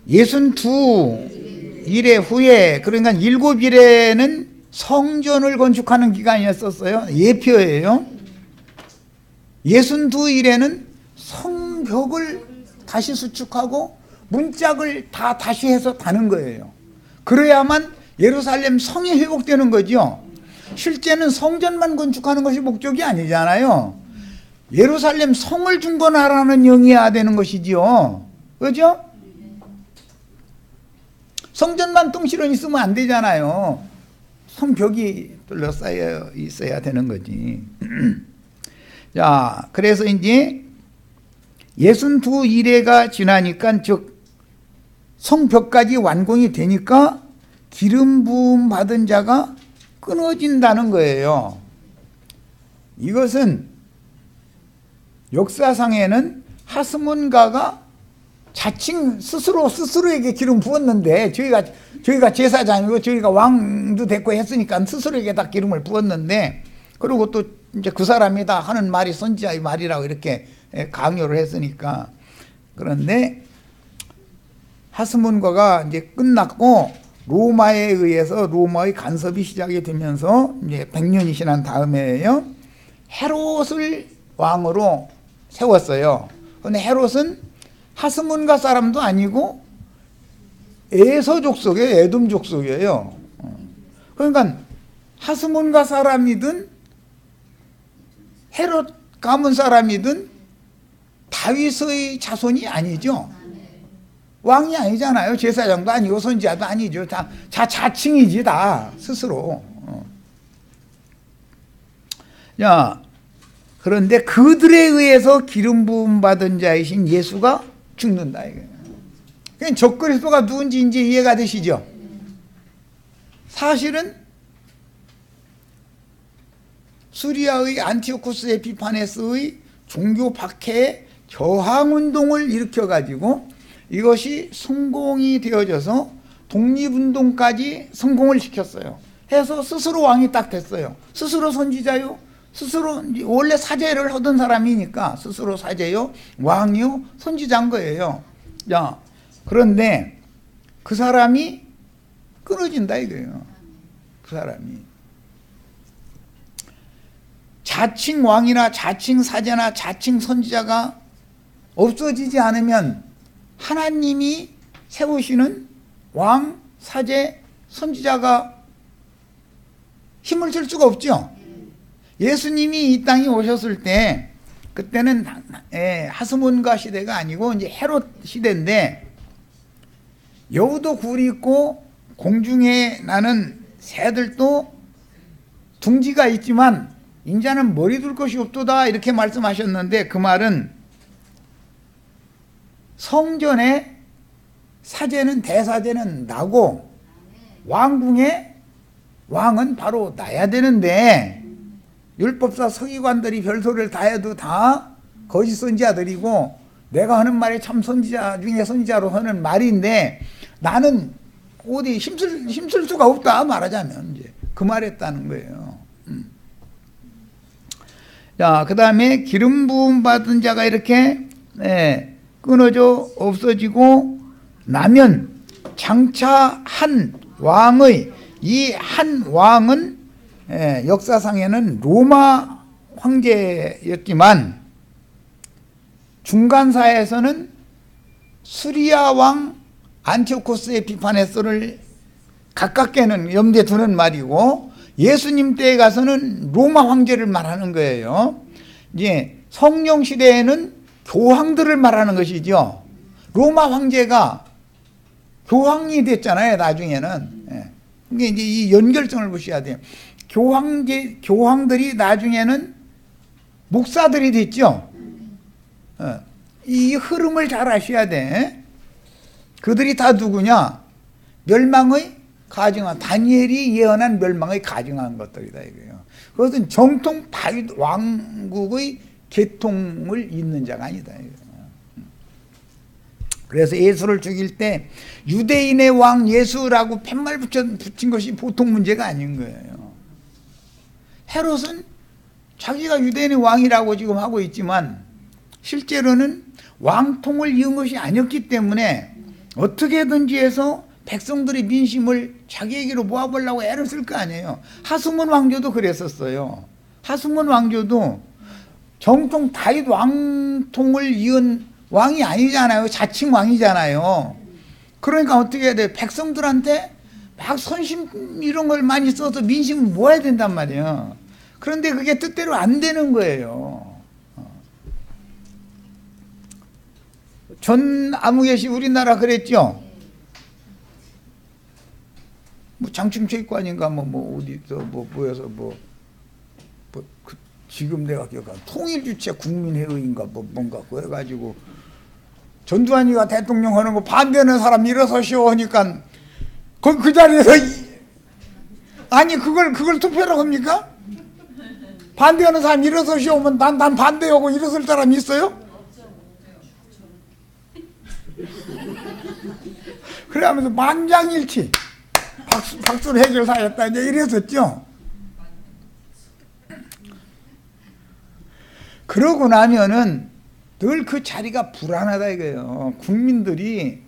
62일에 후에, 그러니까 7일에는 성전을 건축하는 기간이었었어요. 예표예요. 62일에는 성벽을 다시 수축하고 문짝을 다 다시 해서 다는 거예요. 그래야만 예루살렘 성이 회복되는 거죠. 실제는 성전만 건축하는 것이 목적이 아니잖아요. 예루살렘 성을 중건하라는 영이어야 되는 것이지요. 그죠? 성전만 뚱실은 있으면 안 되잖아요. 성벽이 둘러싸여 있어야 되는 거지. 자, 그래서 이제 62일에가 지나니까, 즉 성벽까지 완공이 되니까 기름 부음 받은 자가 끊어진다는 거예요. 이것은 역사상에는 하스몬가가 자칭 스스로에게 기름 부었는데, 저희가 제사장이고 저희가 왕도 됐고 했으니까 스스로에게 다 기름을 부었는데, 그리고 또 이제 그 사람이 다 하는 말이 선지자의 말이라고 이렇게 강요를 했으니까. 그런데 하스몬가가 이제 끝났고 로마에 의해서 로마의 간섭이 시작이 되면서 이제 100년이 지난 다음에요, 헤롯을 왕으로 세웠어요. 그런데 헤롯은 하스몬가 사람도 아니고 에서 족속이에요. 에돔 족속이에요. 그러니까 하스몬가 사람이든 헤롯 가문 사람이든 다윗의 자손이 아니죠. 왕이 아니잖아요. 제사장도 아니고 선지자도 아니죠. 자칭이지 다 스스로. 자, 그런데 그들에 의해서 기름 부음 받은 자이신 예수가 죽는다 이거예요. 그러니까 적그리스도가 누군지 이제 이해가 되시죠? 사실은 수리아의 안티오코스 에피파네스의 종교 박해에 저항운동을 일으켜가지고 이것이 성공이 되어져서 독립운동까지 성공을 시켰어요. 해서 스스로 왕이 딱 됐어요. 스스로 선지자요, 스스로 원래 사제를 하던 사람이니까 스스로 사제요, 왕이요, 선지자인 거예요. 자, 그런데 그 사람이 끊어진다 이거예요. 그 사람이 자칭 왕이나 자칭 사제나 자칭 선지자가 없어지지 않으면 하나님이 세우시는 왕, 사제, 선지자가 힘을 줄 수가 없죠. 예수님이 이 땅에 오셨을 때 그때는 하스몬가 시대가 아니고 이제 헤롯 시대인데, 여우도 굴이 있고 공중에 나는 새들도 둥지가 있지만 인자는 머리 둘 것이 없도다 이렇게 말씀하셨는데, 그 말은 성전에 사제는 대사제는 나고 왕궁에 왕은 바로 나야 되는데, 율법사 서기관들이 별소리를 다 해도 다 거짓 선지자들이고 내가 하는 말이 참 선지자 중에 선지자로 하는 말인데 나는 어디 힘쓸 수가 없다 말하자면 이제 그 말했다는 거예요. 자, 그 다음에 기름 부음 받은 자가 이렇게 끊어져 없어지고 나면 장차 한 왕의, 이 한 왕은 역사상에는 로마 황제였지만 중간사에서는 수리아 왕 안티오코스 에피파네스를 가깝게는 염두에 두는 말이고, 예수님 때에 가서는 로마 황제를 말하는 거예요. 이제 성령 시대에는 교황들을 말하는 것이죠. 로마 황제가 교황이 됐잖아요, 나중에는. 이게 이제 이 연결성을 보셔야 돼요. 교황들이 나중에는 목사들이 됐죠. 이 흐름을 잘 아셔야 돼. 그들이 다 누구냐? 멸망의 가증한, 다니엘이 예언한 멸망의 가증한 것들이다 이거예요. 그것은 정통 다윗 왕국의 계통을 잇는 자가 아니다 이거예요. 그래서 예수를 죽일 때 유대인의 왕 예수라고 팻말 붙인 것이 보통 문제가 아닌 거예요. 헤롯은 자기가 유대인의 왕이라고 지금 하고 있지만 실제로는 왕통을 이은 것이 아니었기 때문에 어떻게든지 해서 백성들의 민심을 자기에게로 모아보려고 애를 쓸 거 아니에요. 하스몬 왕조도 그랬었어요. 하스몬 왕조도 정통 다윗 왕통을 이은 왕이 아니잖아요. 자칭 왕이잖아요. 그러니까 어떻게 해야 돼? 백성들한테 막 선심 이런 걸 많이 써서 민심을 모아야 된단 말이에요. 그런데 그게 뜻대로 안 되는 거예요. 전 아무개시 우리나라 그랬죠. 뭐 장충체육관인가 뭐 어디서 뭐 모여서 그 지금 내가 기억한 통일주체 국민회의인가 뭔가 그거 해가지고 전두환이가 대통령 하는 거 반대하는 사람 일어서시오 하니까 그 자리에서 아니 그걸 투표라고 합니까? 반대하는 사람 일어서시오 하면 난 반대하고 일어설 사람 있어요? 그래 하면서 만장일치 박수를 해결사였다 이제 이랬었죠. 그러고 나면은 늘 그 자리가 불안하다 이거예요. 국민들이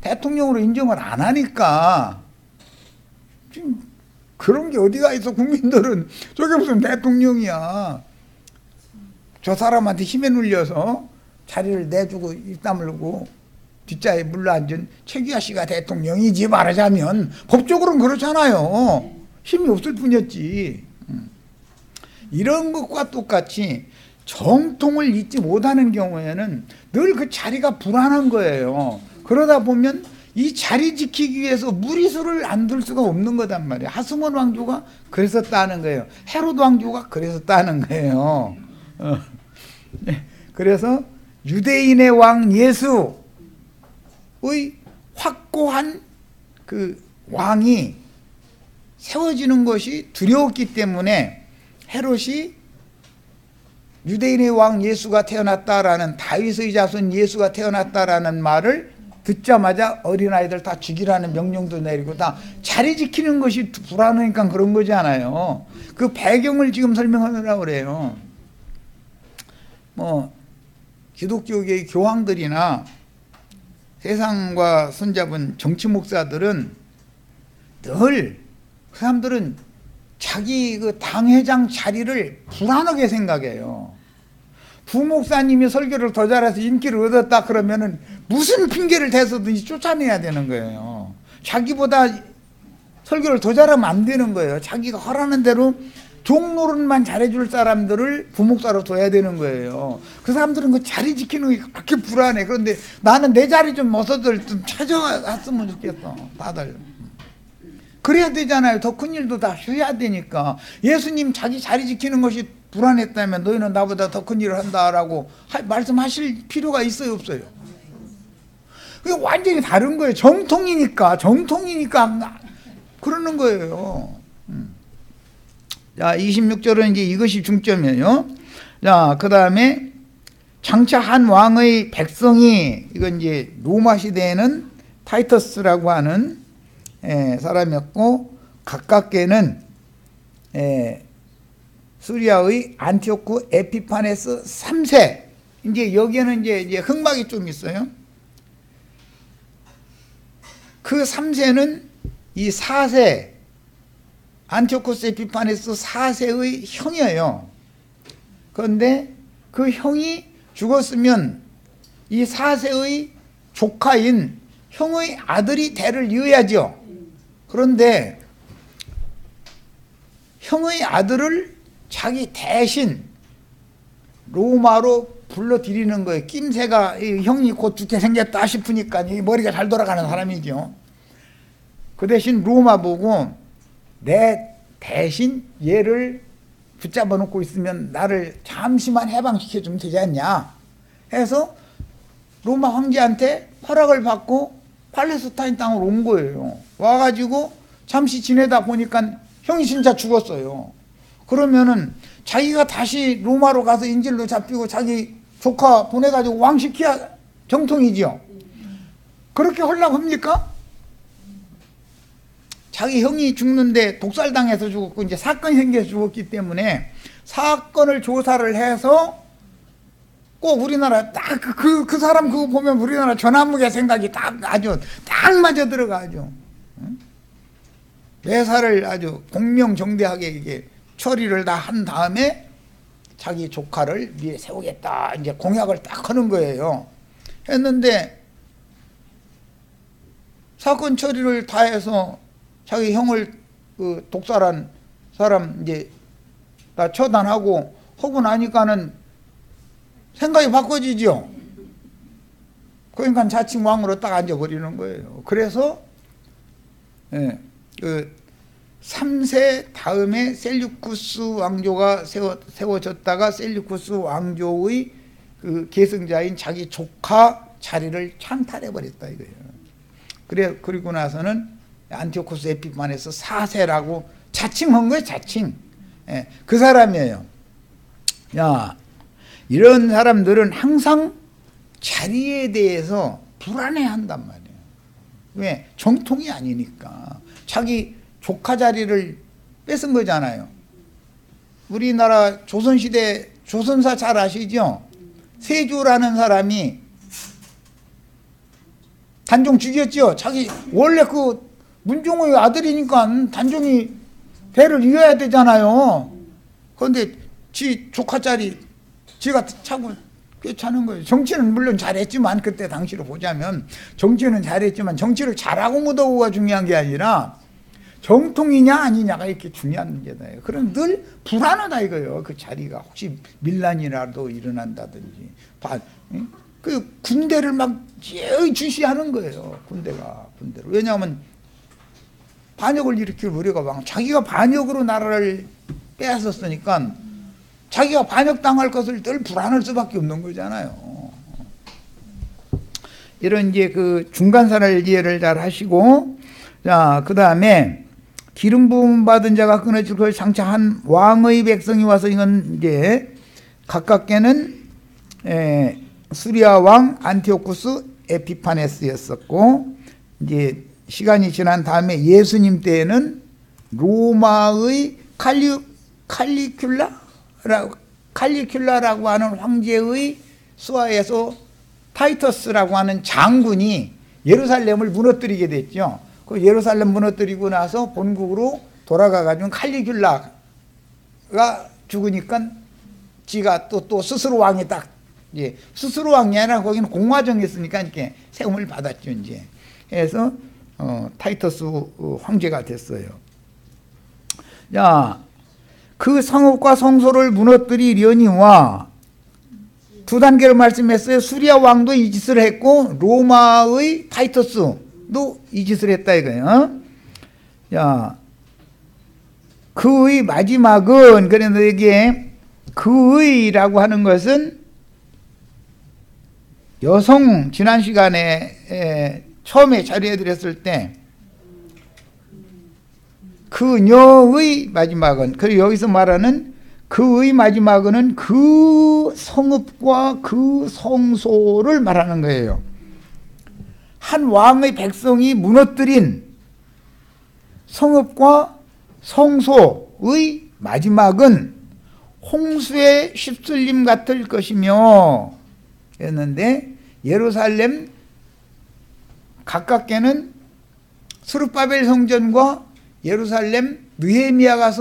대통령으로 인정을 안 하니까 지금 그런 게 어디가 있어. 국민들은 저게 무슨 대통령이야. 저 사람한테 힘에 눌려서 자리를 내주고 입 다물고 뒷자리에 물러앉은 최규하 씨가 대통령이지 말하자면 법적으로는 그렇잖아요. 힘이 없을 뿐이었지. 이런 것과 똑같이 정통을 잊지 못하는 경우에는 늘 그 자리가 불안한 거예요. 그러다 보면 이 자리 지키기 위해서 무리수를 안 둘 수가 없는 거단 말이에요. 하스몬 왕조가 그랬었다는 거예요. 헤롯 왕조가 그랬었다는 거예요. 그래서 유대인의 왕 예수의 확고한 그 왕이 세워지는 것이 두려웠기 때문에 헤롯이 유대인의 왕 예수가 태어났다라는 다윗의 자손 예수가 태어났다라는 말을 듣자마자 어린아이들 다 죽이라는 명령도 내리고 다 자리 지키는 것이 불안하니까 그런 거잖아요. 그 배경을 지금 설명하려고 그래요. 뭐 기독교계의 교황들이나 세상과 손잡은 정치 목사들은 늘 그 사람들은 자기 그 당회장 자리를 불안하게 생각해요. 부목사님이 설교를 더 잘해서 인기를 얻었다 그러면은 무슨 핑계를 대서든지 쫓아내야 되는 거예요. 자기보다 설교를 더 잘하면 안 되는 거예요. 자기가 하라는 대로 종노릇만 잘해줄 사람들을 부목사로 둬야 되는 거예요. 그 사람들은 그 자리 지키는 게 그렇게 불안해. 그런데 나는 내 자리 좀 어서들 좀 찾아왔으면 좋겠어. 다들. 그래야 되잖아요. 더 큰 일도 다 해야 되니까. 예수님 자기 자리 지키는 것이 불안했다면 너희는 나보다 더 큰 일을 한다라고 말씀하실 필요가 있어요, 없어요? 그게 완전히 다른 거예요. 정통이니까 그러는 거예요. 자, 26절은 이제 이것이 중점이에요. 자, 그 다음에 장차 한 왕의 백성이, 이건 이제 로마 시대에는 타이터스라고 하는 사람이었고, 가깝게는 수리아의 안티오쿠 에피파네스 3세. 이제 여기에는 이제 흑막이 좀 있어요. 그 3세는 이 4세, 안티오쿠스 에피파네스 4세의 형이에요. 그런데 그 형이 죽었으면 이 4세의 조카인 형의 아들이 대를 이어야죠. 그런데 형의 아들을 자기 대신 로마로 불러들이는 거예요. 낌새가 형이 곧 죽게 생겼다 싶으니까 이 머리가 잘 돌아가는 사람이죠. 그 대신 로마 보고 내 대신 얘를 붙잡아 놓고 있으면 나를 잠시만 해방시켜주면 되지 않냐 해서 로마 황제한테 허락을 받고 팔레스타인 땅으로 온 거예요. 와가지고 잠시 지내다 보니까 형이 진짜 죽었어요. 그러면은 자기가 다시 로마로 가서 인질로 잡히고 자기 조카 보내가지고 왕시켜야 정통이지요. 그렇게 하려고 합니까? 자기 형이 죽는데 독살당해서 죽었고 이제 사건이 생겨서 죽었기 때문에 사건을 조사를 해서 꼭 우리나라 딱 그 사람 그거 보면 우리나라 전환무계 생각이 딱 아주 딱 맞아 들어가죠. 매사를 아주 공명정대하게 이게 처리를 다 한 다음에 자기 조카를 위에 세우겠다 이제 공약을 딱 하는 거예요. 했는데 사건 처리를 다 해서 자기 형을 그 독살한 사람 이제 다 처단하고 하고 나니까는 생각이 바꿔지죠. 그러니까 자칭 왕으로 딱 앉아버리는 거예요. 그래서 예, 그 3세 다음에 셀류쿠스 왕조가 세워졌다가 셀류쿠스 왕조의 그 계승자인 자기 조카 자리를 찬탈해 버렸다 이거예요. 그리고 나서는 안티오코스 에피파네스 4세라고 자칭한 거예요. 자칭. 예, 그 사람이에요. 야, 이런 사람들은 항상 자리에 대해서 불안해한단 말이에요. 왜? 정통이 아니니까. 자기 조카 자리를 뺏은 거잖아요. 우리나라 조선시대 조선사 잘 아시죠? 세조라는 사람이 단종 죽였죠. 자기 원래 그 문종의 아들이니까 단종이 대를 이어야 되잖아요. 그런데 지 조카 자리 지가 차고 꿰차는 거예요. 정치는 물론 잘했지만 그때 당시로 보자면 정치는 잘했지만 정치를 잘하고 못하고가 중요한 게 아니라 정통이냐 아니냐가 이렇게 중요한 문제다. 그럼 늘 불안하다 이거예요. 그 자리가 혹시 밀란이라도 일어난다든지. 그 군대를 막 주시하는 거예요. 군대를. 왜냐하면 반역을 일으킬 우려가 많아. 자기가 반역으로 나라를 빼앗았으니까 자기가 반역당할 것을 늘 불안할 수밖에 없는 거잖아요. 이런 이제 그 중간선을 이해를 잘 하시고, 자, 그 다음에 기름 부음 받은 자가 끊어질 것을 장차한 왕의 백성이 와서 이건 이제 가깝게는 수리아 왕 안티오쿠스 에피파네스였었고, 이제 시간이 지난 다음에 예수님 때에는 로마의 칼리큘라라고 하는 황제의 수하에서 타이터스라고 하는 장군이 예루살렘을 무너뜨리게 됐죠. 그 예루살렘 무너뜨리고 나서 본국으로 돌아가가지고 칼리큘라가 죽으니까 지가 또 스스로 왕이 딱, 예, 스스로 왕이 아니라 거기는 공화정이었으니까 이렇게 세움을 받았죠, 이제. 그래서, 타이터스 황제가 됐어요. 자, 그 성읍과 성소를 무너뜨리려니와 두 단계로 말씀했어요. 수리아 왕도 이 짓을 했고, 로마의 타이터스도 이 짓을 했다 이거예요. 자, 그의 마지막은, 그래, 너에게 그의라고 하는 것은 여성, 지난 시간에 처음에 자료해드렸을 때 그녀의 마지막은, 그리고 여기서 말하는 그의 마지막은 그 성읍과 그 성소를 말하는 거예요. 한 왕의 백성이 무너뜨린 성읍과 성소의 마지막은 홍수의 휩쓸림 같을 것이며 했는데, 예루살렘 가깝게는 스룹바벨 성전과 예루살렘 느헤미야가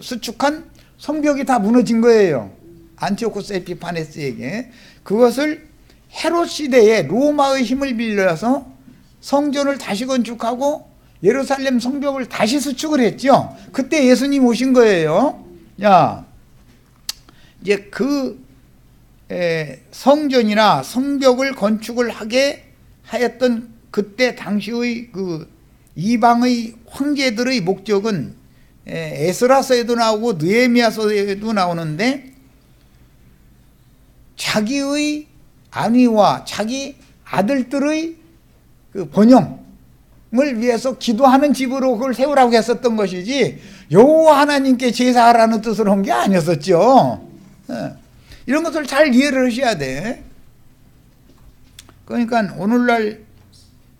수축한 성벽이 다 무너진 거예요. 안티오코스 에피파네스에게. 그것을 헤롯 시대에 로마의 힘을 빌려서 성전을 다시 건축하고 예루살렘 성벽을 다시 수축을 했죠. 그때 예수님 오신 거예요. 야, 이제 그 성전이나 성벽을 건축을 하게 하였던 그때 당시의 그 이방의 황제들의 목적은 에스라서에도 나오고 느헤미야서에도 나오는데, 자기의 아내와 자기 아들들의 그 번영을 위해서 기도하는 집으로 그걸 세우라고 했었던 것이지, 여호와 하나님께 제사하라는 뜻으로 한 게 아니었었죠. 이런 것을 잘 이해를 하셔야 돼. 그러니까 오늘날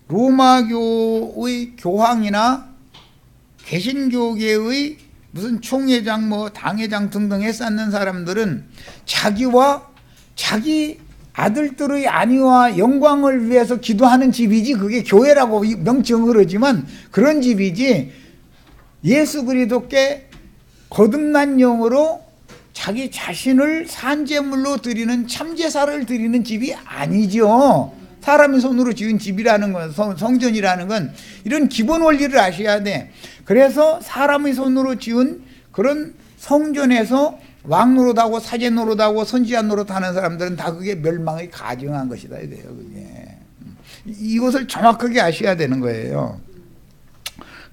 로마교의 교황이나 개신교계의 무슨 총회장 뭐 당회장 등등 해 쌓는 사람들은 자기와 자기 아들들의 안위와 영광을 위해서 기도하는 집이지, 그게 교회라고 명칭을 하지만 그런 집이지, 예수 그리스도께 거듭난 영으로 자기 자신을 산제물로 드리는 참제사를 드리는 집이 아니죠. 사람의 손으로 지은 집이라는 건, 성전이라는 건 이런 기본 원리를 아셔야 돼. 그래서 사람의 손으로 지은 그런 성전에서 왕 노릇하고 사제 노릇하고 선지자 노릇하는 사람들은 다 그게 멸망의 가증한 것이다 이래요. 그게 이것을 정확하게 아셔야 되는 거예요.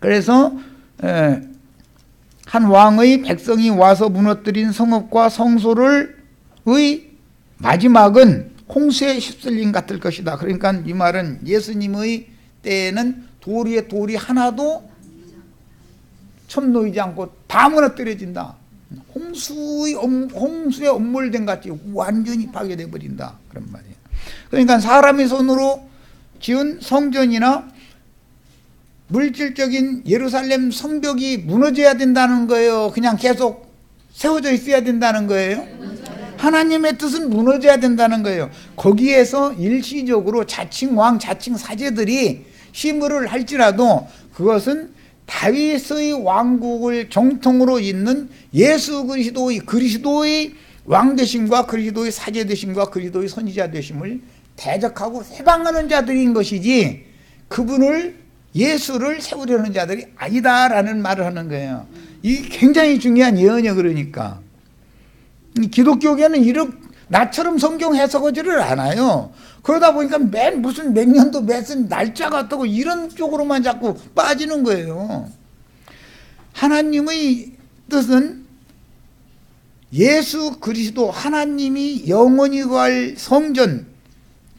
그래서 한 왕의 백성이 와서 무너뜨린 성읍과 성소의 마지막은 홍수에 휩쓸림 같을 것이다. 그러니까 이 말은 예수님의 때에는 돌 위에 돌이 하나도 첨놓이지 않고 다 무너뜨려진다. 홍수에 엄몰된 같이 완전히 파괴돼 버린다, 그런 말이에요. 그러니까 사람의 손으로 지은 성전이나 물질적인 예루살렘 성벽이 무너져야 된다는 거예요? 그냥 계속 세워져 있어야 된다는 거예요? 하나님의 뜻은 무너져야 된다는 거예요. 거기에서 일시적으로 자칭 왕, 자칭 사제들이 힘을 할지라도 그것은 다윗의 왕국을 정통으로 잇는 예수 그리스도의 왕 되심과 그리스도의 사제 되심과 그리스도의 선지자 되심을 대적하고 회방하는 자들인 것이지, 그분을 예수를 세우려는 자들이 아니다라는 말을 하는 거예요. 이게 굉장히 중요한 예언이에요. 그러니까 기독교계는 나처럼 성경 해석하지를 않아요. 그러다 보니까 무슨 몇 년도 무슨 날짜가 어떻고 이런 쪽으로만 자꾸 빠지는 거예요. 하나님의 뜻은 예수 그리스도, 하나님이 영원히 갈 성전,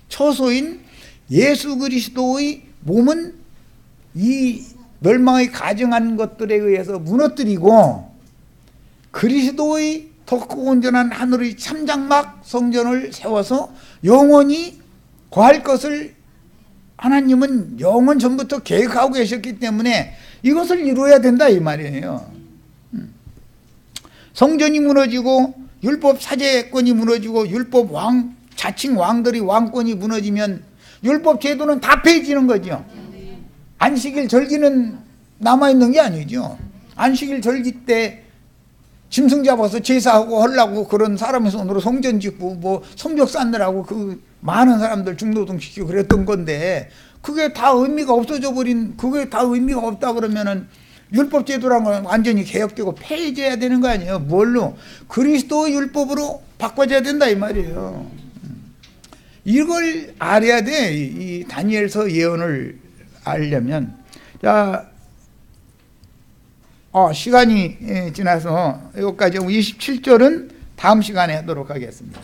처소인 예수 그리스도의 몸은 이 멸망의 가증한 것들에 의해서 무너뜨리고, 그리스도의 더 크고 온전한 하늘의 참장막 성전을 세워서 영원히 거할 것을 하나님은 영원 전부터 계획하고 계셨기 때문에 이것을 이루어야 된다 이 말이에요. 성전이 무너지고 율법 사제권이 무너지고 율법 자칭 왕들이 왕권이 무너지면 율법 제도는 다 폐해지는 거죠. 안식일 절기는 남아있는 게 아니죠. 안식일 절기 때 짐승 잡아서 제사하고 하려고 그런 사람의 손으로 성전 짓고 뭐 성벽 쌓느라고 그 많은 사람들 중노동시키고 그랬던 건데, 그게 다 의미가 없어져 버린, 그게 다 의미가 없다 그러면은 율법 제도란 건 완전히 개혁되고 폐해져야 되는 거 아니에요. 뭘로? 그리스도의 율법으로 바꿔져야 된다 이 말이에요. 이걸 알아야 돼. 이 다니엘서 예언을 알려면. 자, 시간이 지나서 여기까지 27절은 다음 시간에 하도록 하겠습니다.